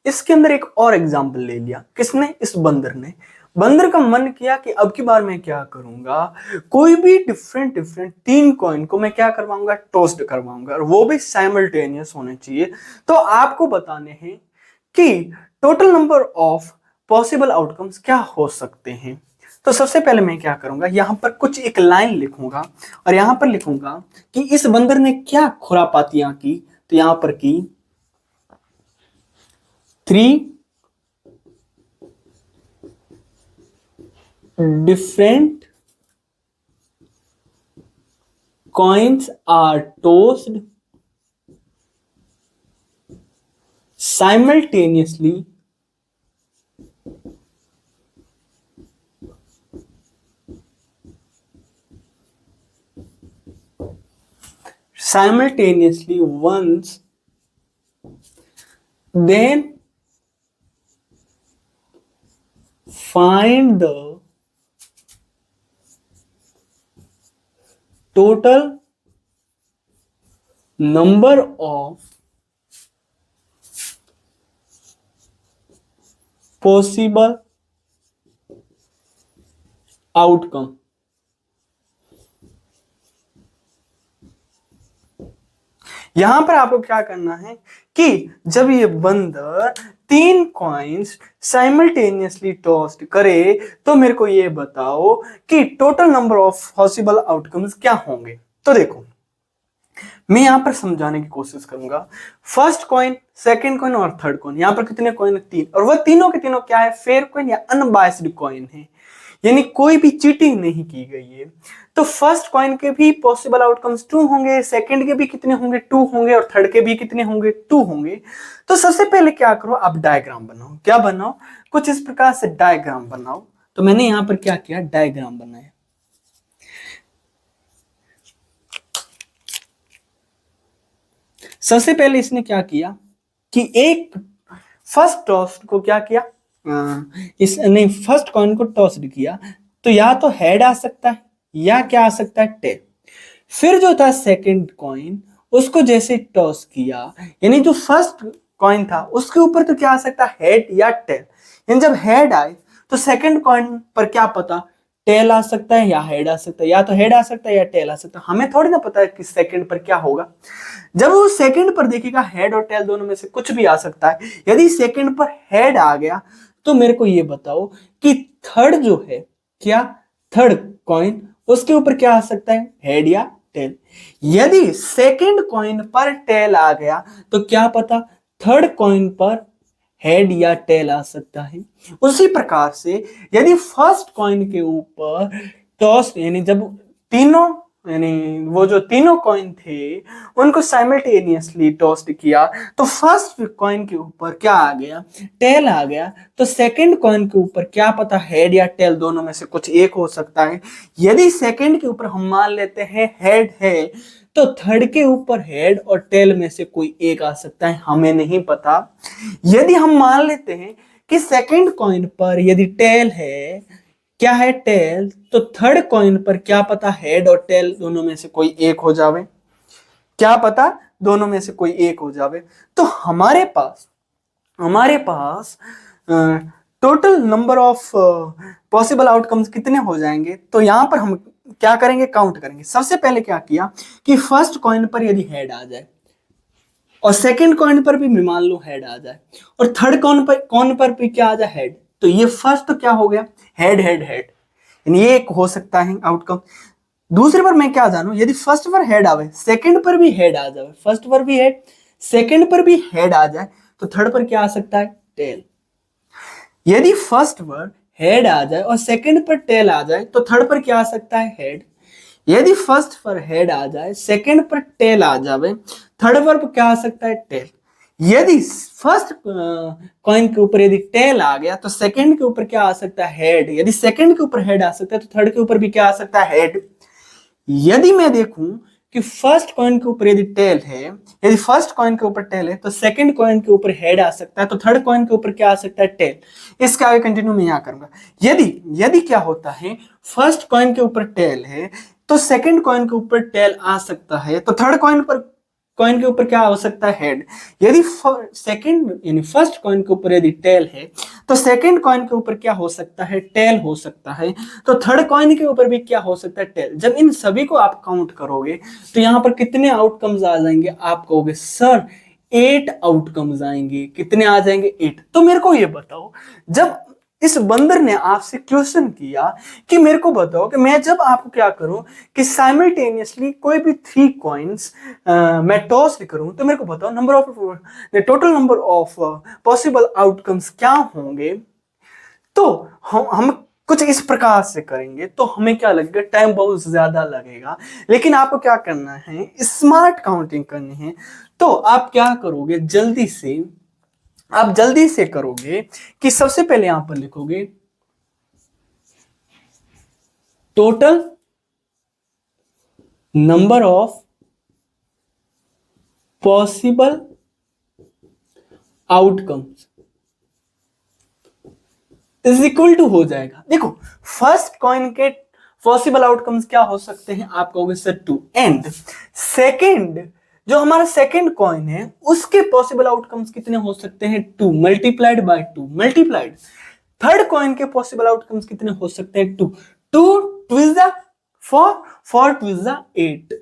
इसके अंदर एक और एग्जांपल ले लिया, किसने, इस बंदर ने। बंदर का मन किया कि अब की बार मैं क्या करूंगा, कोई भी डिफरेंट 3 कॉइन को मैं क्या करवाऊंगा, टोस्ट करवाऊंगा, और वो भी साइमल्टेनियस होने चाहिए। तो आपको बताने हैं कि total number of possible outcomes क्या हो सकते हैं। तो सबसे पहले मैं क्या करूंगा, यहां पर कुछ एक लाइन लिखूंगा और यहां पर लिखूंगा कि इस बंदर ने क्या खुरापातियां की। तो यहां पर की 3 different coins are tossed simultaneously once, then find the total number of possible outcome। यहां पर आपको क्या करना है कि जब ये बंदर 3 कॉइन्स साइमल्टेनियसली टॉस्ट करे, तो मेरे को ये बताओ कि total number of possible outcomes क्या होंगे। तो देखो, मैं यहां पर समझाने की कोशिश करूंगा। फर्स्ट कॉइन, सेकंड कॉइन और थर्ड कॉइन, यहां पर कितने कॉइन है 3, और वह तीनों के तीनों क्या है, फेयर कॉइन या अनबायस्ड कॉइन है, यानी कोई भी चीटिंग नहीं की गई है। तो फर्स्ट कॉइन के भी पॉसिबल आउटकम्स 2 होंगे, सेकंड के भी कितने होंगे 2 होंगे, और थर्ड के भी कितने होंगे 2 होंगे। तो सबसे पहले क्या करो, आप डायग्राम बनाओ। क्या बनाओ, कुछ इस प्रकार से डायग्राम बनाओ। तो मैंने यहां पर क्या किया, डायग्राम बनाया। सबसे पहले इसने क्या किया कि एक फर्स्ट टॉस को क्या किया, इस नहीं फर्स्ट कॉइन को टॉस किया। तो या तो हेड आ सकता है या क्या आ सकता है, टेल। फिर जो था सेकंड कॉइन, उसको जैसे टॉस किया, यानी जो फर्स्ट कॉइन था उसके ऊपर तो क्या आ सकता है, हेड या टेल। यानी जब हेड आए तो सेकंड कॉइन पर क्या पता, टेल आ सकता है या हेड आ सकता है, या तो हेड आ सकता है या टेल आ सकता है। हमें थोड़ी ना पता है कि सेकंड पर क्या होगा। जब वो सेकंड पर देखेगा, हेड और टेल दोनों में से कुछ भी आ सकता है। यदि सेकंड पर हेड आ गया, तो मेरे को ये बताओ कि थर्ड जो है, क्या थर्ड कॉइन, उसके ऊपर क्या आ सकता है, हेड या टेल। यदि सेकंड कॉइन पर टेल आ गया, तो क्या पता थर्ड कॉइन पर हेड या टेल आ सकता है। उसी प्रकार से यदि फर्स्ट कॉइन के ऊपर टॉस, यानी जब तीनों, यानी वो जो तीनों कॉइन थे उनको साइमल्टेनियसली टॉस्ट किया, तो फर्स्ट कॉइन के ऊपर क्या आ गया, टेल आ गया। तो सेकंड कॉइन के ऊपर क्या पता, हेड या टेल दोनों में से कुछ एक हो सकता है। यदि सेकंड के ऊपर हम मान लेते हैं हेड है, तो थर्ड के ऊपर हेड और टेल में से कोई एक आ सकता है, हमें नहीं पता। यदि हम मान लेते हैं कि सेकंड कॉइन पर यदि टेल है, क्या है, टेल, तो थर्ड कॉइन पर क्या पता हेड और टेल दोनों में से कोई एक हो जावे, क्या पता दोनों में से कोई एक हो जावे। तो हमारे पास total number of possible outcomes कितने हो जाएंगे। तो यहां पर हम क्या करेंगे, काउंट करेंगे। सबसे पहले क्या किया कि फर्स्ट कॉइन पर यदि हेड आ जाए, और सेकंड कॉइन पर भी मान लो हेड आ जाए और थर्ड कॉइन पर भी क्या आ जाए, हेड, तो ये फर्स्ट तो क्या हो गया, हेड हेड हेड, यानी ये एक हो सकता है आउटकम। दूसरे पर मैं क्या जानू, यदि फर्स्ट पर हेड आवे सेकंड पर भी हेड आ जाए, फर्स्ट पर भी हेड सेकंड पर भी हेड आ जाए, तो थर्ड पर क्या आ सकता है, टेल। यदि फर्स्ट पर हेड आ जाए और सेकंड पर टेल आ जाए, तो थर्ड पर क्या आ सकता है, हेड। यदि फर्स्ट पर हेड आ जाए सेकंड पर टेल आ जाए, थर्ड पर क्या आ सकता है, टेल। यदि फर्स्ट कॉइन के ऊपर यदि टेल आ गया तो सेकंड के ऊपर क्या आ सकता है, हेड। यदि सेकंड के ऊपर हेड आ सकता है तो थर्ड के ऊपर भी क्या आ सकता है, हेड। यदि मैं देखूं कि फर्स्ट कॉइन के ऊपर यदि टेल है, यदि फर्स्ट कॉइन के ऊपर टेल है तो सेकंड कॉइन के ऊपर हेड आ सकता है, तो थर्ड कॉइन के ऊपर क्या आ सकता है, टेल। इसका आगे कंटिन्यू मैं यहां करूंगा। यदि यदि क्या होता है, फर्स्ट कॉइन के ऊपर टेल है तो सेकंड कॉइन के ऊपर टेल आ सकता है, तो थर्ड कॉइन के ऊपर क्या हो सकता है, हेड। यदि सेकंड यानी फर्स्ट कॉइन के ऊपर यदि टेल है तो सेकंड कॉइन के ऊपर क्या हो सकता है, टेल हो सकता है, तो थर्ड कॉइन के ऊपर भी क्या हो सकता है, टेल। जब इन सभी को आप काउंट करोगे तो यहां पर कितने आउटकम्स आ जाएंगे, आप कहोगे सर 8 आउटकम्स आएंगे। कितने आ जाएंगे, 8। तो मेरे को ये बताओ, जब इस बंदर ने आपसे क्वेश्चन किया कि मेरे को बताओ कि मैं जब आपको क्या करूं कि साइमल्टेनियसली कोई भी 3 कॉइन्स मैं टॉस करूं, तो मेरे को बताओ number of total number of possible outcomes क्या होंगे। तो हम कुछ इस प्रकार से करेंगे तो हमें क्या लगेगा, टाइम बहुत ज्यादा लगेगा, लेकिन आपको क्या करना है, स्मार्ट काउंटिंग करनी है। तो आप क्या करोगे, जल्दी से करोगे कि सबसे पहले यहां पर लिखोगे total number of possible outcomes is equal to हो जाएगा। देखो फर्स्ट कॉइन के पॉसिबल आउटकम्स क्या हो सकते हैं, आप कहोगे सर 2, एंड सेकंड जो हमारा सेकंड कॉइन है उसके पॉसिबल आउटकम्स कितने हो सकते हैं, 2 multiplied by 2 multiplied. Third coin के पॉसिबल आउटकम्स कितने हो सकते हैं, 2 2 ट्विजा 4 4 ट्विजा 8।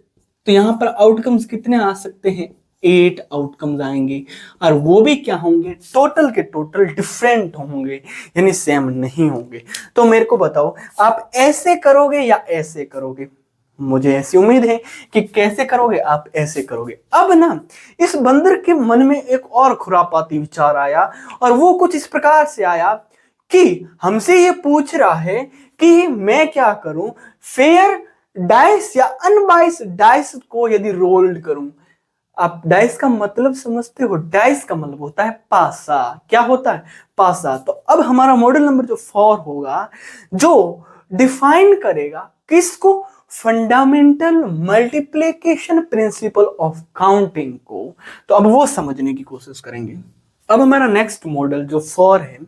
तो यहां पर आउटकम्स कितने आ सकते हैं, 8 आउटकम्स आएंगे, और वो भी क्या होंगे, टोटल के टोटल डिफरेंट होंगे, यानी सेम नहीं होंगे। तो मेरे को बताओ आप ऐसे करोगे या ऐसे करोगे, मुझे ऐसी उम्मीद है कि कैसे करोगे, आप ऐसे करोगे। अब ना इस बंदर के मन में एक और खुरापाती विचार आया, और वो कुछ इस प्रकार से आया कि हमसे ये पूछ रहा है कि मैं क्या करूं, फेयर डाइस या अनबाइस डाइस को यदि रोल्ड करूं। आप डाइस का मतलब समझते हो, डाइस का मतलब होता है पासा। क्या होता है, पासा। तो अब हमारा मॉडल नंबर जो 4 होगा, जो डिफाइन करेगा किसको, fundamental multiplication principle of counting को। तो अब वो समझने की कोशिश करेंगे। अब हमारा नेक्स्ट मॉडल जो 4 है,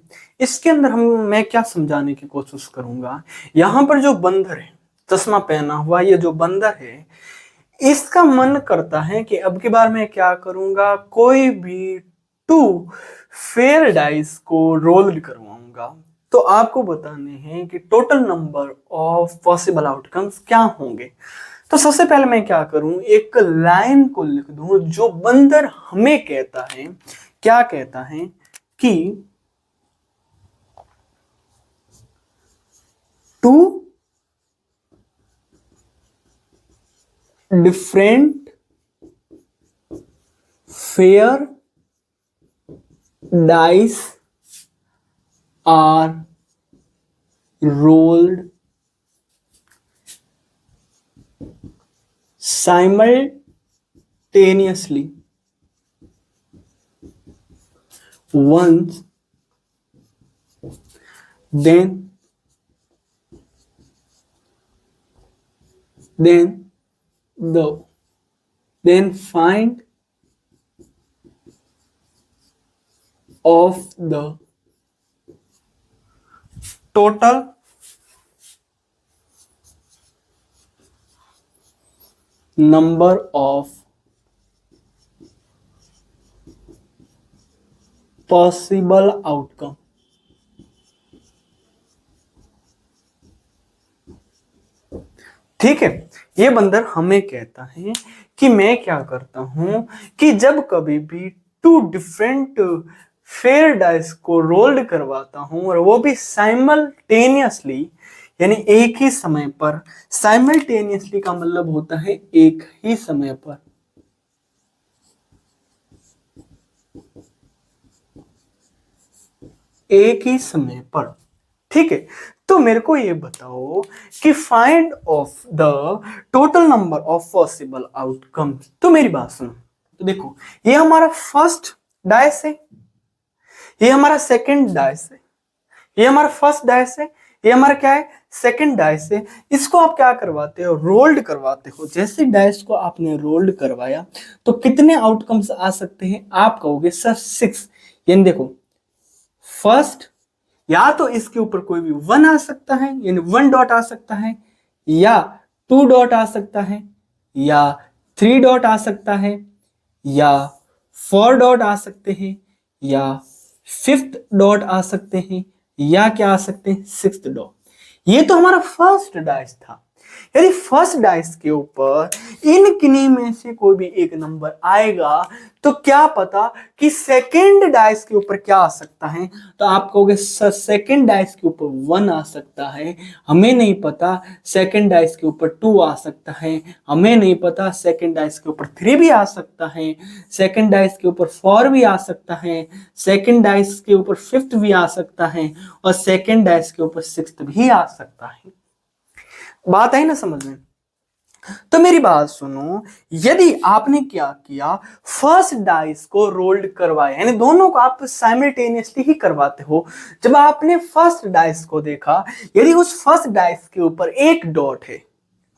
इसके अंदर मैं क्या समझाने की कोशिश करूंगा, यहां पर जो बंदर है, चश्मा पहना हुआ ये जो बंदर है, इसका मन करता है कि अब की बार मैं क्या करूंगा, कोई भी 2 फेयर डाइस को रोल करवाऊंगा। तो आपको बताने हैं कि total number of possible outcomes क्या होंगे। तो सबसे पहले मैं क्या करूं, एक लाइन को लिख दूं जो बंदर हमें कहता है, क्या कहता है कि 2 different fair dice are rolled simultaneously once, then the then find of the total number of possible outcome। ठीक है। ये बंदर हमें कहता है कि मैं क्या करता हूं कि जब कभी भी टू डिफरेंट फेयर डाइस को रोल्ड करवाता हूं और वो भी साइमल्टेनियसली, यानी एक ही समय पर। साइमल्टेनियसली का मतलब होता है एक ही समय पर। एक ही समय पर, ठीक है। तो मेरे को ये बताओ कि find of the total number of possible outcomes. तो मेरी बात सुनो, तो देखो ये हमारा फर्स्ट डाइस है, ये हमारा सेकंड डाइस है, ये हमारा फर्स्ट डाइस है, ये हमारा क्या है, सेकंड डाइस है। इसको आप क्या करवाते हो, रोल्ड करवाते हो। जैसे डाइस को आपने रोल्ड करवाया तो कितने आउटकम्स आ सकते हैं, आप कहोगे सर 6। यानी देखो फर्स्ट, या तो इसके ऊपर कोई भी 1 आ सकता है, यानी 1 डॉट आ सकता है, या 2 डॉट आ सकता है, या 3 डॉट आ सकता है, या 4 डॉट आ सकते हैं, या 5th डॉट आ सकते हैं, या क्या आ सकते हैं, 6th डॉट। ये तो हमारा फर्स्ट डाइस था। यदि फर्स्ट डाइस के ऊपर इन किन्हीं में से कोई भी एक नंबर आएगा तो क्या पता कि सेकंड डाइस के ऊपर क्या आ सकता है। तो आप कहोगे सर सेकंड डाइस के ऊपर 1 आ सकता है, हमें नहीं पता। सेकंड डाइस के ऊपर 2 आ सकता है, हमें नहीं पता। सेकंड डाइस के ऊपर 3 भी आ सकता है, सेकंड डाइस के ऊपर 4 भी आ सकता है, सेकंड डाइस के ऊपर 5th भी आ सकता है, और सेकंड डाइस के ऊपर 6th भी आ सकता है। बात आई ना समझ में। तो मेरी बात सुनो, यदि आपने क्या किया, फर्स्ट डाइस को रोल्ड करवाया, यानी दोनों को आप साइमल्टेनियसली ही करवाते हो। जब आपने फर्स्ट डाइस को देखा, यदि उस फर्स्ट डाइस के ऊपर एक डॉट है,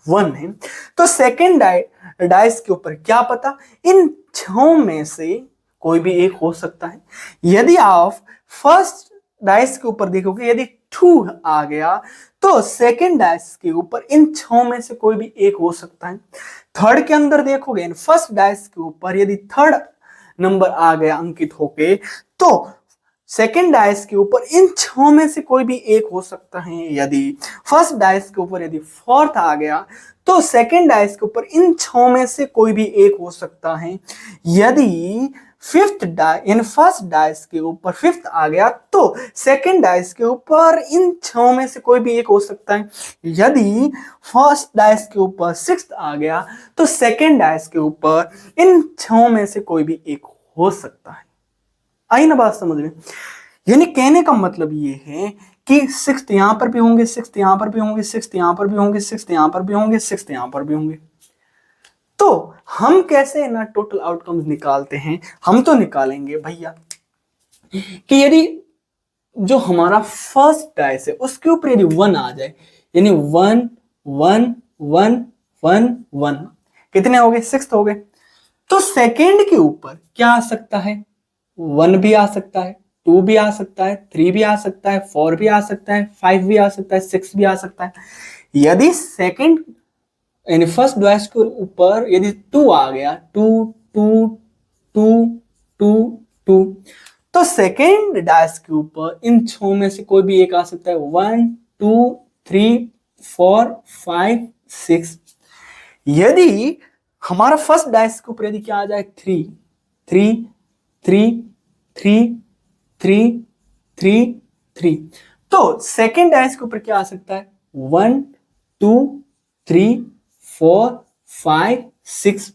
1 है, तो सेकेंड डाइस के ऊपर क्या पता इन 6 में से कोई भी एक हो सकता है। यदि आप फर्स्ट डाइस के ऊपर देखोगे, यदि 2 आ गया तो सेकेंड डाइस के ऊपर इन 6 में से कोई भी एक हो सकता है। थर्ड के अंदर देखोगे, फर्स्ट डाइस के ऊपर यदि थर्ड नंबर आ गया अंकित होके, तो सेकेंड डाइस के ऊपर इन 6 में से कोई भी एक हो सकता है। यदि फर्स्ट डाइस के ऊपर यदि फोर्थ आ गया तो सेकेंड डाइस के ऊपर इन 6 में से कोई भी एक हो सकता है। यदि fifth dice, in first dice के ऊपर 5th आ गया तो सेकेंड डाइस के ऊपर इन 6 में से कोई भी एक हो सकता है। यदि फर्स्ट डाइस के ऊपर 6th आ गया तो सेकेंड डाइस के ऊपर इन 6 में से कोई भी एक हो सकता है। आई ना बात समझ में। यानी कहने का मतलब ये है कि 6th यहां पर भी होंगे, 6th यहां पर भी होंगे, 6th यहां पर भी होंगे, 6th यहां पर भी होंगे, 6th यहां पर भी होंगे। तो हम कैसे ना टोटल आउटकम्स निकालते हैं, हम तो निकालेंगे भैया कि यदि जो हमारा फर्स्ट डाइस है उसके ऊपर यदि 1 आ जाए, यानी 1 1 1 1 1, कितने हो गए, 6th हो गए। तो सेकेंड के ऊपर क्या आ सकता है, 1 भी आ सकता है, 2 भी आ सकता है, 3 भी आ सकता है, 4 भी आ सकता है, 5 भी आ सकता है, 6 भी आ सकता है। यदि सेकेंड यानी फर्स्ट डाइस के ऊपर यदि 2 आ गया, 2 2 2 2 2, तो सेकेंड डाइस के ऊपर इन 6 में से कोई भी एक आ सकता है, 1 2 3 4 5 6। यदि हमारा फर्स्ट डाइस के ऊपर यदि क्या आ जाए, 3 3 3 3 3 3 3, तो सेकेंड डाइस के ऊपर क्या आ सकता है, 1 2 3 4 5 6।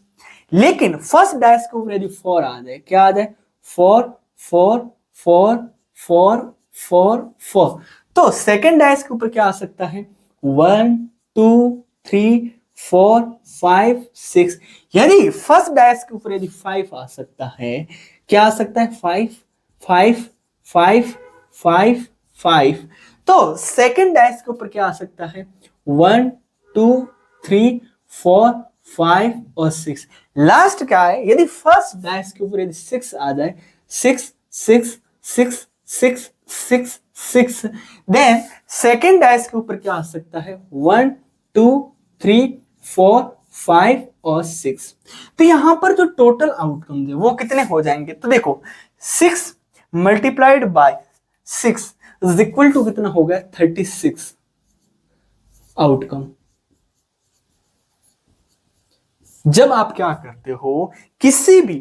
लेकिन फर्स्ट डाइस के ऊपर यदि 4 आ जाए, क्या आ जाए, 4 4 4 4 4 4, तो सेकेंड डाइस के ऊपर क्या आ सकता है, 1 2 3 4 5 6। यदि फर्स्ट डाइस के ऊपर यदि 5 आ सकता है, क्या आ सकता है, 5 5 5 5 5, तो सेकेंड डाइस के ऊपर क्या आ सकता है, 1 2 3 4 5 और 6। लास्ट क्या है, यदि फर्स्ट डाइस के ऊपर यदि 6 आ जाए, 6 6 6 6 6 6, देन सेकेंड डाइस के ऊपर क्या आ सकता है, 1 2 3 4 5 और 6। तो यहां पर जो टोटल आउटकम है वो कितने हो जाएंगे, तो देखो 6 multiplied by 6 is equal to कितना हो गया, 36 आउटकम। जब आप क्या करते हो, किसी भी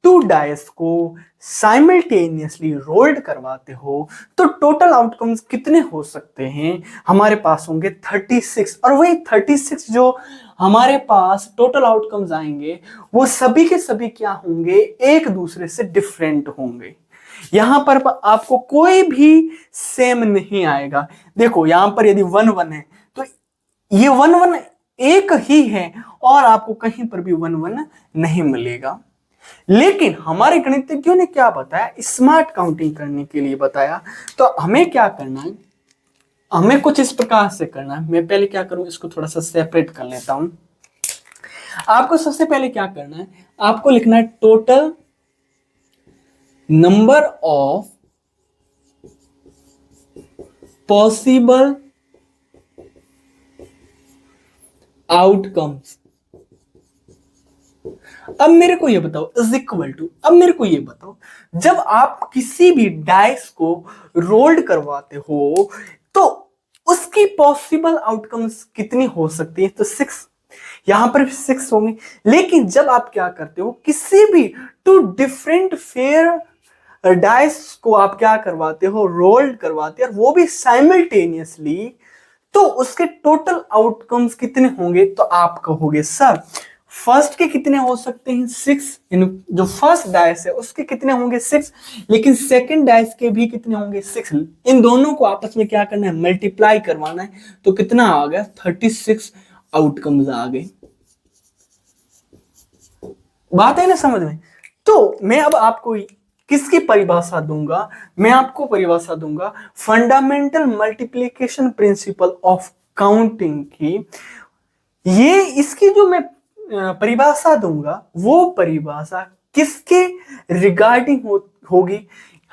टू डाइस को साइमल्टेनियसली रोल्ड करवाते हो, तो टोटल आउटकम्स कितने हो सकते हैं? हमारे पास होंगे 36, और वही 36 जो हमारे पास टोटल आउटकम्स आएंगे वो सभी के सभी क्या होंगे, एक दूसरे से डिफरेंट होंगे। यहां पर आपको कोई भी सेम नहीं आएगा। देखो यहां पर यदि 1 1 है तो ये 1 1 एक ही है, और आपको कहीं पर भी 1 1 नहीं मिलेगा। लेकिन हमारे गणितज्ञों ने क्या बताया, स्मार्ट काउंटिंग करने के लिए बताया। तो हमें क्या करना है, हमें कुछ इस प्रकार से करना है। मैं पहले क्या करूं, इसको थोड़ा सा सेपरेट कर लेता हूं। आपको सबसे पहले क्या करना है, आपको लिखना है total number of possible outcomes. अब मेरे को ये बताओ इज इक्वल टू, अब मेरे को ये बताओ, जब आप किसी भी डाइस को रोल्ड करवाते हो तो उसकी पॉसिबल आउटकम्स कितनी हो सकती है? तो 6, यहां पर 6 होंगे। लेकिन जब आप क्या करते हो, किसी भी टू डिफरेंट फेयर डाइस को आप क्या करवाते हो, रोल्ड करवाते हो, और वो भी साइमल्टेनियसली, तो उसके टोटल आउटकम्स कितने होंगे? तो आप कहोगे सर फर्स्ट के कितने हो सकते हैं, 6। जो फर्स्ट डाइस है उसके कितने होंगे, 6। लेकिन सेकंड डाइस के भी कितने होंगे, 6। इन दोनों को आपस में क्या करना है, मल्टीप्लाई करवाना है। तो कितना आ गया, 36 आउटकम्स आ गए। बात है ना समझ में? तो मैं अब आपको किसकी परिभाषा दूंगा, मैं आपको परिभाषा दूंगा fundamental multiplication principle of counting की। ये इसकी जो मैं परिभाषा दूंगा, वो परिभाषा किसके रिगार्डिंग होगी?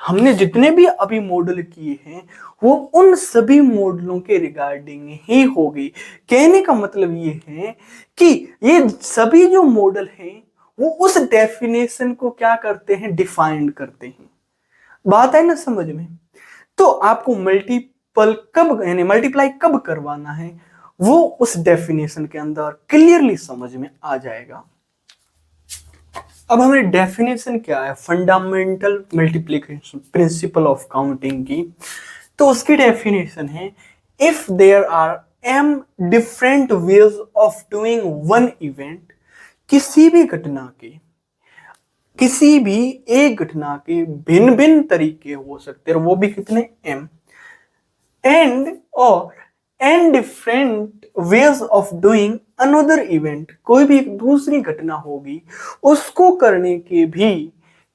हमने जितने भी अभी मॉडल किए हैं वो उन सभी मॉडलों के रिगार्डिंग ही होगी। कहने का मतलब ये है कि ये सभी जो मॉडल हैं वो उस डेफिनेशन को क्या करते हैं, डिफाइन करते हैं। बात है ना समझ में? तो आपको मल्टीपल कब यानी मल्टीप्लाई कब करवाना है, वो उस डेफिनेशन के अंदर क्लियरली समझ में आ जाएगा। अब हमारी डेफिनेशन क्या है, fundamental multiplication principle of counting की। तो उसकी डेफिनेशन है, if there are m different ways of doing one event, किसी भी घटना के, किसी भी एक घटना के भिन्न भिन्न तरीके हो सकते हैं, और वो भी कितने, एम, एंड और and different ways of doing another event, कोई भी एक दूसरी घटना होगी उसको करने के भी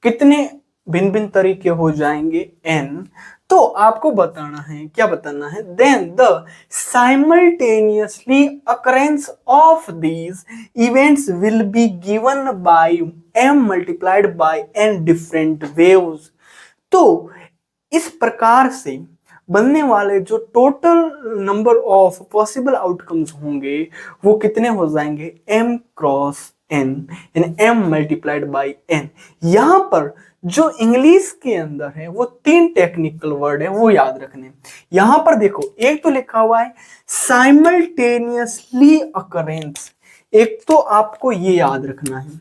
कितने भिन्न भिन्न तरीके हो जाएंगे, एन। तो आपको बताना है, क्या बताना है, then the simultaneously occurrence of these events will be given by m multiplied by n different ways. तो इस प्रकार से बनने वाले जो total number of possible outcomes होंगे वो कितने हो जाएंगे, m क्रॉस n, यानी m मल्टीप्लाइड बाई n। यहां पर जो इंग्लिश के अंदर है वो 3 टेक्निकल वर्ड है, वो याद रखने। यहां पर देखो, एक तो लिखा हुआ है साइमल्टेनियसली अकरेंस, एक तो आपको ये याद रखना है।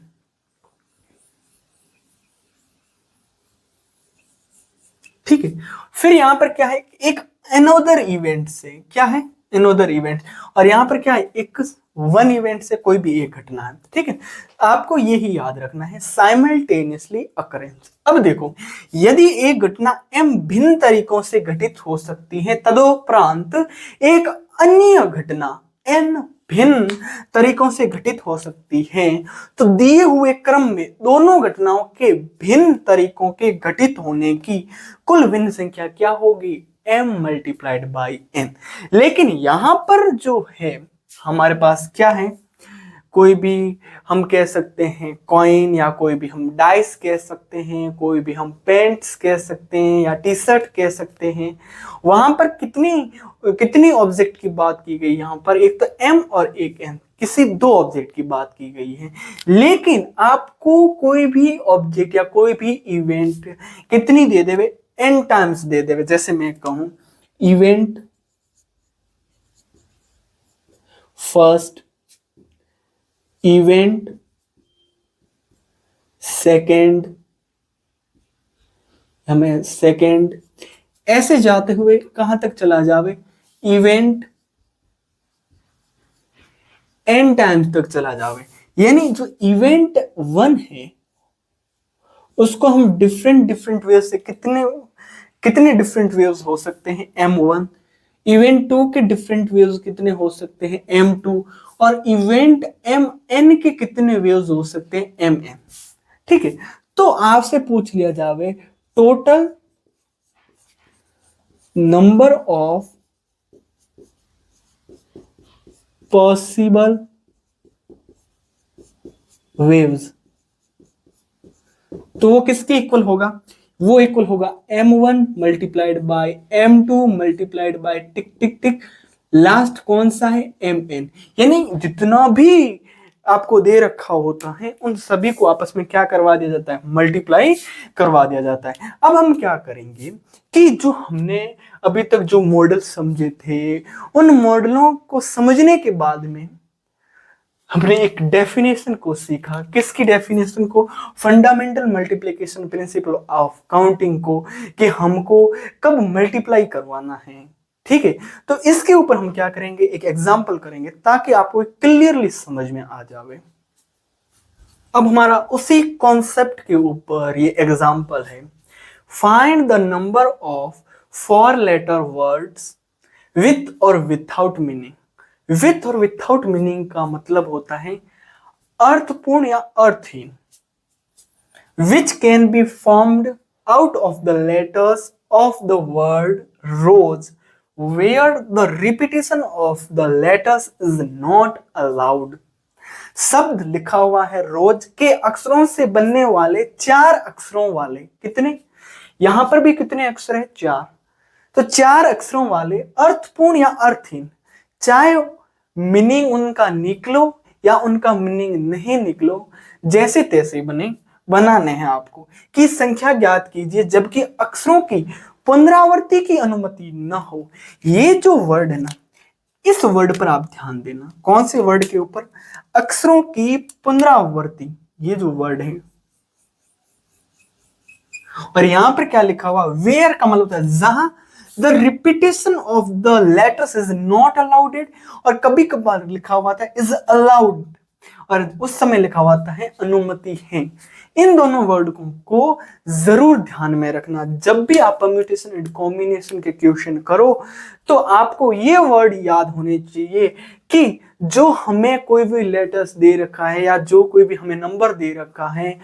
ठीक है, फिर यहां पर क्या है, एक अनोदर इवेंट से, क्या है, अनोदर इवेंट, और यहां पर क्या है, एक वन इवेंट से कोई भी एक घटना है। ठीक है, आपको यही याद रखना है, साइमल्टेनियसली अकरेंस। अब देखो, यदि एक घटना एम भिन्न तरीकों से घटित हो सकती है, तदोपरांत एक अन्य घटना एन भिन्न तरीकों से घटित हो सकती है, तो दिए हुए क्रम में दोनों घटनाओं के भिन्न तरीकों के घटित होने की कुल भिन्न संख्या क्या होगी, m मल्टीप्लाइड बाई n। लेकिन यहां पर जो है हमारे पास क्या है, कोई भी हम कह सकते हैं कॉइन, या कोई भी हम डाइस कह सकते हैं, कोई भी हम पेंट्स कह सकते हैं, या टी शर्ट कह सकते हैं। वहां पर कितनी कितनी ऑब्जेक्ट की बात की गई, यहाँ पर एक तो m और एक n, किसी 2 ऑब्जेक्ट की बात की गई है। लेकिन आपको कोई भी ऑब्जेक्ट या कोई भी इवेंट कितनी दे देवे, n टाइम्स दे देवे। जैसे मैं कहूं इवेंट फर्स्ट, इवेंट, सेकेंड, हमें सेकेंड, ऐसे जाते हुए कहां तक चला जावे, इवेंट एन टाइम्स तक चला जावे। यानी जो इवेंट 1 है उसको हम डिफरेंट डिफरेंट वेव से कितने कितने डिफरेंट वेव्स हो सकते हैं, m1। इवेंट 2 के डिफरेंट वेव्स कितने हो सकते हैं, m2। और इवेंट mn के कितने वेव्स हो सकते हैं, mn। ठीक है, तो आपसे पूछ लिया जावे total number of possible waves, तो वो किसके इक्वल होगा, वो इक्वल होगा m1 multiplied by m2 multiplied by tick tick tick, last कौन सा है, mn। यानी जितना भी आपको दे रखा होता है उन सभी को आपस में क्या करवा दिया जाता है, मल्टीप्लाई करवा दिया जाता है। अब हम क्या करेंगे कि जो हमने अभी तक जो मॉडल समझे थे उन मॉडलों को समझने के बाद में हमने एक डेफिनेशन को सीखा। किसकी डेफिनेशन को, fundamental multiplication principle of counting को, कि हमको कब मल्टीप्लाई करवाना है। ठीक है, तो इसके ऊपर हम क्या करेंगे, एक एग्जांपल करेंगे ताकि आपको क्लियरली समझ में आ जावे। अब हमारा उसी कॉन्सेप्ट के ऊपर ये एग्जांपल है, find the number of 4 letter words with और विथआउट मीनिंग। विथ और विथआउट मीनिंग का मतलब होता है अर्थपूर्ण या अर्थहीन, which can be formed out of the letters of the word rose where the repetition of the letters is not allowed. शब्द लिखा हुआ है रोज के अक्षरों से बनने वाले 4 अक्षरों वाले, कितने, यहां पर भी कितने अक्षर है, 4। तो 4 अक्षरों वाले अर्थपूर्ण या अर्थहीन, चाहे मीनिंग उनका निकलो या उनका मीनिंग नहीं निकलो, जैसे तैसे बनाने हैं आपको, कि संख्या ज्ञात कीजिए जबकि अक्षरों की पुनरावृत्ति की अनुमति न हो। ये जो वर्ड है ना, इस वर्ड पर आप ध्यान देना। कौन से वर्ड के ऊपर, अक्षरों की पुनरावृत्ति, ये जो वर्ड है। और यहां पर क्या लिखा हुआ, वेयर का मतलब होता है जहां the repetition of the letters is not allowed, और कभी कभार लिखा हुआ था इज अलाउड, और उस समय लिखा हुआ था है अनुमति है। इन दोनों वर्ड को जरूर ध्यान में रखना। जब भी आप परम्यूटेशन एंड कॉम्बिनेशन के क्वेश्चन करो तो आपको ये वर्ड याद होने चाहिए कि जो हमें कोई भी लेटर्स दे रखा है या जो कोई भी हमें नंबर दे रखा है,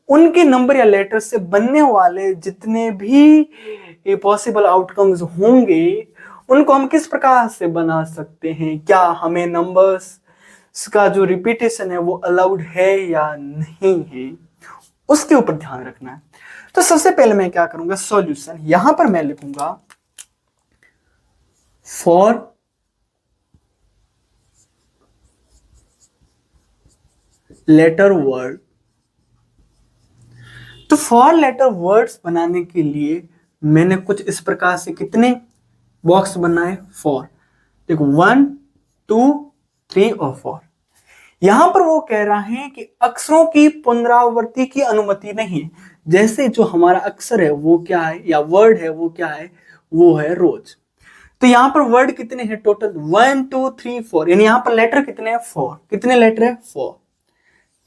उनके नंबर या लेटर से बनने वाले जितने भी पॉसिबल आउटकम्स होंगे उनको हम किस प्रकार से बना सकते हैं, क्या हमें नंबर्स का जो रिपीटेशन है वो अलाउड है या नहीं है, उसके ऊपर ध्यान रखना है। तो सबसे पहले मैं क्या करूंगा, सॉल्यूशन, यहां पर मैं लिखूंगा फॉर लेटर वर्ड। तो फॉर लेटर वर्ड्स बनाने के लिए मैंने कुछ इस प्रकार से कितने बॉक्स बनाए, 4। देखो 1 2 3 और 4। यहां पर वो कह रहा है कि अक्षरों की पुनरावृत्ति की अनुमति नहीं है। जैसे जो हमारा अक्षर है वो क्या है या वर्ड है वो क्या है, वो है रोज। तो यहां पर वर्ड कितने हैं टोटल, 1 2 3 4, यानी यहां पर लेटर कितने हैं, 4। कितने लेटर है, 4।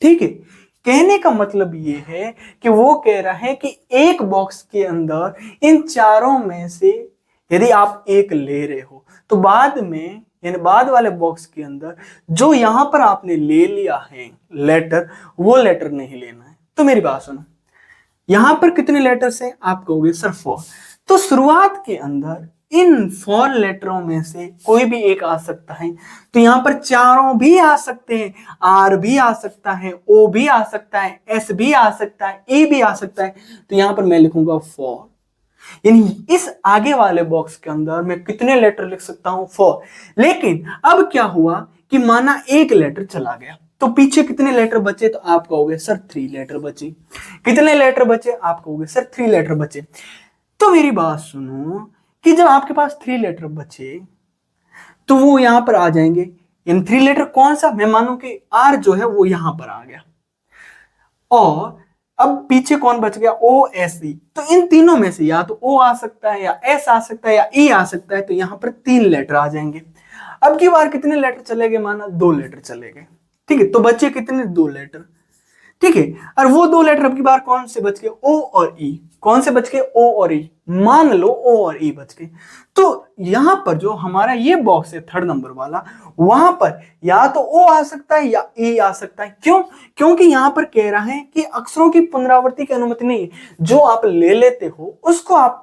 ठीक है, कहने का मतलब ये है कि वो कह रहा है कि एक बॉक्स के अंदर इन चारों में से यदि आप एक ले रहे हो तो बाद में यानी बाद वाले बॉक्स के अंदर जो यहां पर आपने ले लिया है लेटर, वो लेटर नहीं लेना है। तो मेरी बात सुनो, यहां पर कितने लेटर्स हैं, आप कहोगे सर 4। तो शुरुआत के अंदर इन 4 लेटरों में से कोई भी एक आ सकता है। तो यहां पर चारों भी आ सकते हैं, आर भी आ सकता है, ओ भी आ सकता है, एस भी आ सकता है, ए भी आ सकता है। तो यहां पर मैं लिखूंगा 4। यानी इस आगे वाले बॉक्स के अंदर मैं कितने लेटर लिख सकता हूं, 4। लेकिन अब क्या हुआ कि माना एक लेटर चला गया तो पीछे कितने लेटर बचे, तो आप कहोगे सर 3 लेटर बचे। कितने लेटर बचे, आप कहोगे सर 3 लेटर बचे। तो मेरी बात सुनो कि जब आपके पास 3 लेटर बचे तो वो यहां पर आ जाएंगे इन 3 लेटर कौन सा, मैं मानूं कि आर जो है वो यहां पर आ गया, और अब पीछे कौन बच गया, ओ एस ई। तो इन तीनों में से या तो ओ आ सकता है, या एस आ सकता है, या ई आ सकता है। तो यहां पर 3 लेटर आ जाएंगे। अब की बार कितने लेटर चले गए, माना 2 लेटर चले गए, ठीक है। तो बचे कितने, 2 लेटर, ठीक है। और वो 2 लेटर अब की बार कौन से बच गए, ओ और ई। कौन से बच गए, ओ और ई। मान लो ओ और ई बच गए। तो यहां पर जो हमारा ये बॉक्स है 3rd नंबर वाला, वहां पर या तो ओ आ सकता है या ई आ सकता है। क्यों, क्योंकि यहां पर कह रहा है कि अक्षरों की पुनरावृत्ति की अनुमति नहीं है। जो आप ले लेते हो उसको आप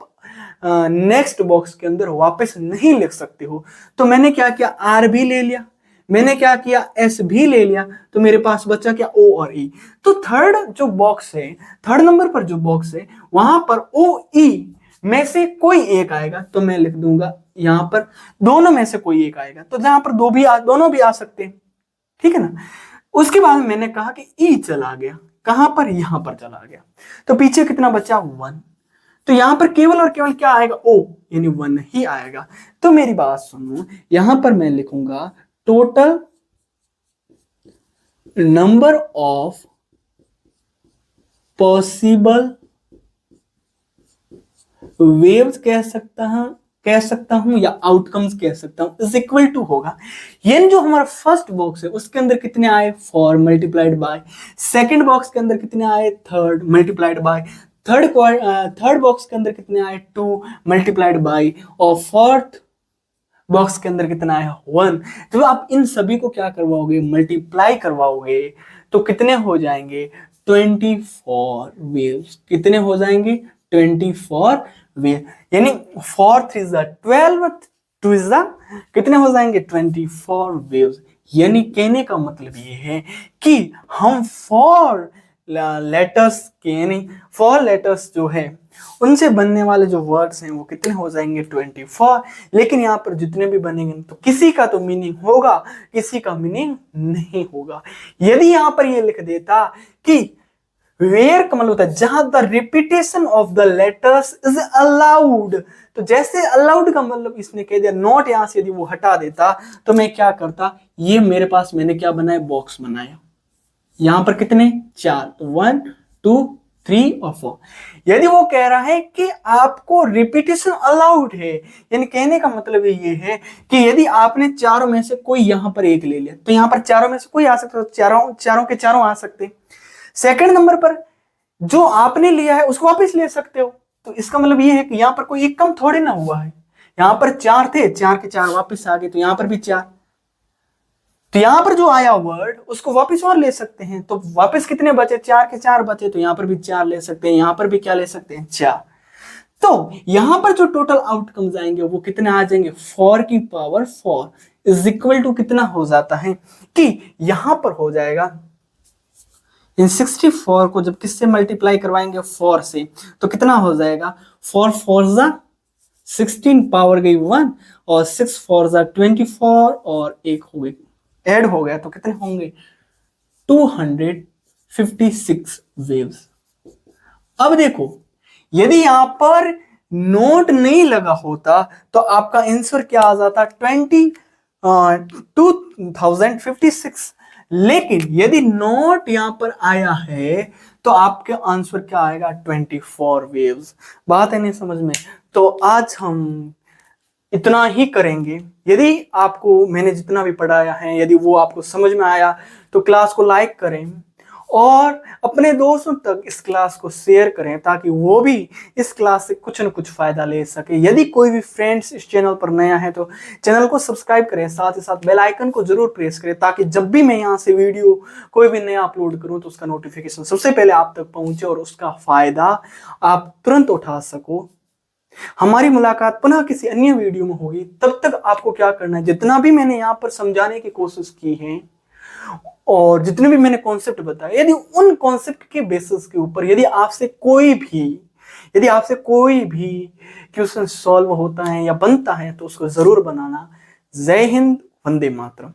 नेक्स्ट बॉक्स के अंदर वापस नहीं लिख सकते हो। तो मैंने क्या किया, आर भी ले लिया, मैंने क्या किया, एस भी ले लिया। तो मेरे पास बचा क्या, ओ और ई। तो 3rd जो बॉक्स है, 3rd नंबर पर जो बॉक्स है, वहां पर ओ ई में से कोई एक आएगा। तो मैं लिख दूंगा यहां पर दोनों में से कोई एक आएगा। तो जहां पर दोनों भी आ सकते हैं, ठीक है ना। उसके बाद मैंने कहा कि ई चला गया, कहां पर, यहां पर चला गया। तो पीछे कितना बचा, 1। तो यहां पर केवल और केवल क्या आएगा, ओ, यानी 1 ही आएगा। तो मेरी बात सुनो, यहां पर मैं लिखूंगा total number of possible waves कह सकता हूं या आउटकम्स कह सकता हूं, इज इक्वल टू होगा, यानी जो हमारा फर्स्ट बॉक्स है उसके अंदर कितने आए, 4 मल्टीप्लाइड बाय, सेकंड बॉक्स के अंदर कितने आए, 3rd multiplied by, third box के अंदर कितने आए, 2 मल्टीप्लाइड बाय, और 4th बॉक्स के अंदर कितना है, 1। जब आप इन सभी को क्या करवाओगे, मल्टीप्लाई करवाओगे, तो कितने हो जाएंगे, 24 वेव्स। कितने हो जाएंगे, 24 वेव, यानी 4 3 12, 2 कितने हो जाएंगे, 24 वेव्स। यानी कहने का मतलब ये है कि हम 4 लेटर्स के, यानी 4 लेटर्स जो है उनसे बनने वाले जो वर्ड्स हैं वो कितने हो जाएंगे, 24। लेकिन यहाँ पर जितने भी बनेंगे तो किसी का तो मीनिंग होगा, किसी का मीनिंग नहीं होगा। यदि यहाँ पर ये लिख देता कि वेयर का मतलब होता है जहां the repetition of the letters is allowed, तो जैसे अलाउड का मतलब इसने कह दिया, नॉट यहां से यदि वो हटा देता तो मैं क्या करता, ये मेरे पास मैंने क्या बनाया, बॉक्स बनाया। यहां पर कितने, 4, तो 1 2 3 और 4। यदि वो कह रहा है कि आपको रिपीटेशन अलाउड है, यानी कहने का मतलब ये है कि यदि आपने चारों में से कोई यहां पर एक ले लिया, तो यहां पर चारों में से कोई आ सकता है, चारों के चारों आ सकते। सेकंड नंबर पर जो आपने लिया है उसको वापस ले सकते हो। तो इसका मतलब ये है कि यहां पर कोई एक कम थोड़े ना हुआ है, यहां पर 4 थे, 4 के 4 वापस आ गए, तो यहां पर भी 4। तो यहां पर जो आया वर्ड उसको वापस और ले सकते हैं। तो वापस कितने बचे, 4 के 4 बचे, तो यहां पर भी 4 ले सकते हैं, यहां पर भी क्या ले सकते हैं, 4। तो यहां पर जो टोटल आउटकम्स आएंगे वो कितने आ जाएंगे, 4 की पावर 4 इज इक्वल टू कितना हो जाता है कि यहां पर हो जाएगा, इन 64 को जब किससे मल्टीप्लाई करवाएंगे, 4 से, तो कितना हो जाएगा, 4 4 जा 16 पावर गई 1, और 6 4 जा 24, और एक हो गई ऐड हो गया, तो कितने होंगे, 256 वेव्स। अब देखो, यदि यहां पर नोट नहीं लगा होता तो आपका आंसर क्या आ जाता, 2056। लेकिन यदि नोट यहां पर आया है तो आपके आंसर क्या आएगा, 24 वेव्स। बात है नहीं समझ में। तो आज हम इतना ही करेंगे। यदि आपको मैंने जितना भी पढ़ाया है यदि वो आपको समझ में आया तो क्लास को लाइक करें और अपने दोस्तों तक इस क्लास को शेयर करें ताकि वो भी इस क्लास से कुछ न कुछ फायदा ले सके। यदि कोई भी फ्रेंड्स इस चैनल पर नया है तो चैनल को सब्सक्राइब करें, साथ ही साथ बेल आइकन को जरूर प्रेस करें ताकि जब भी मैं यहाँ से वीडियो कोई भी नया अपलोड करूँ तो उसका नोटिफिकेशन सबसे पहले आप तक पहुंचे और उसका फायदा आप तुरंत उठा सको। हमारी मुलाकात पुनः किसी अन्य वीडियो में होगी। तब तक आपको क्या करना है, जितना भी मैंने यहाँ पर समझाने की कोशिश की है और जितने भी मैंने कॉन्सेप्ट बताए, यदि उन कॉन्सेप्ट के बेसिस के ऊपर यदि आपसे कोई भी क्वेश्चन सॉल्व होता है या बनता है तो उसको जरूर बनाना। जय हिंद, वंदे मातरम।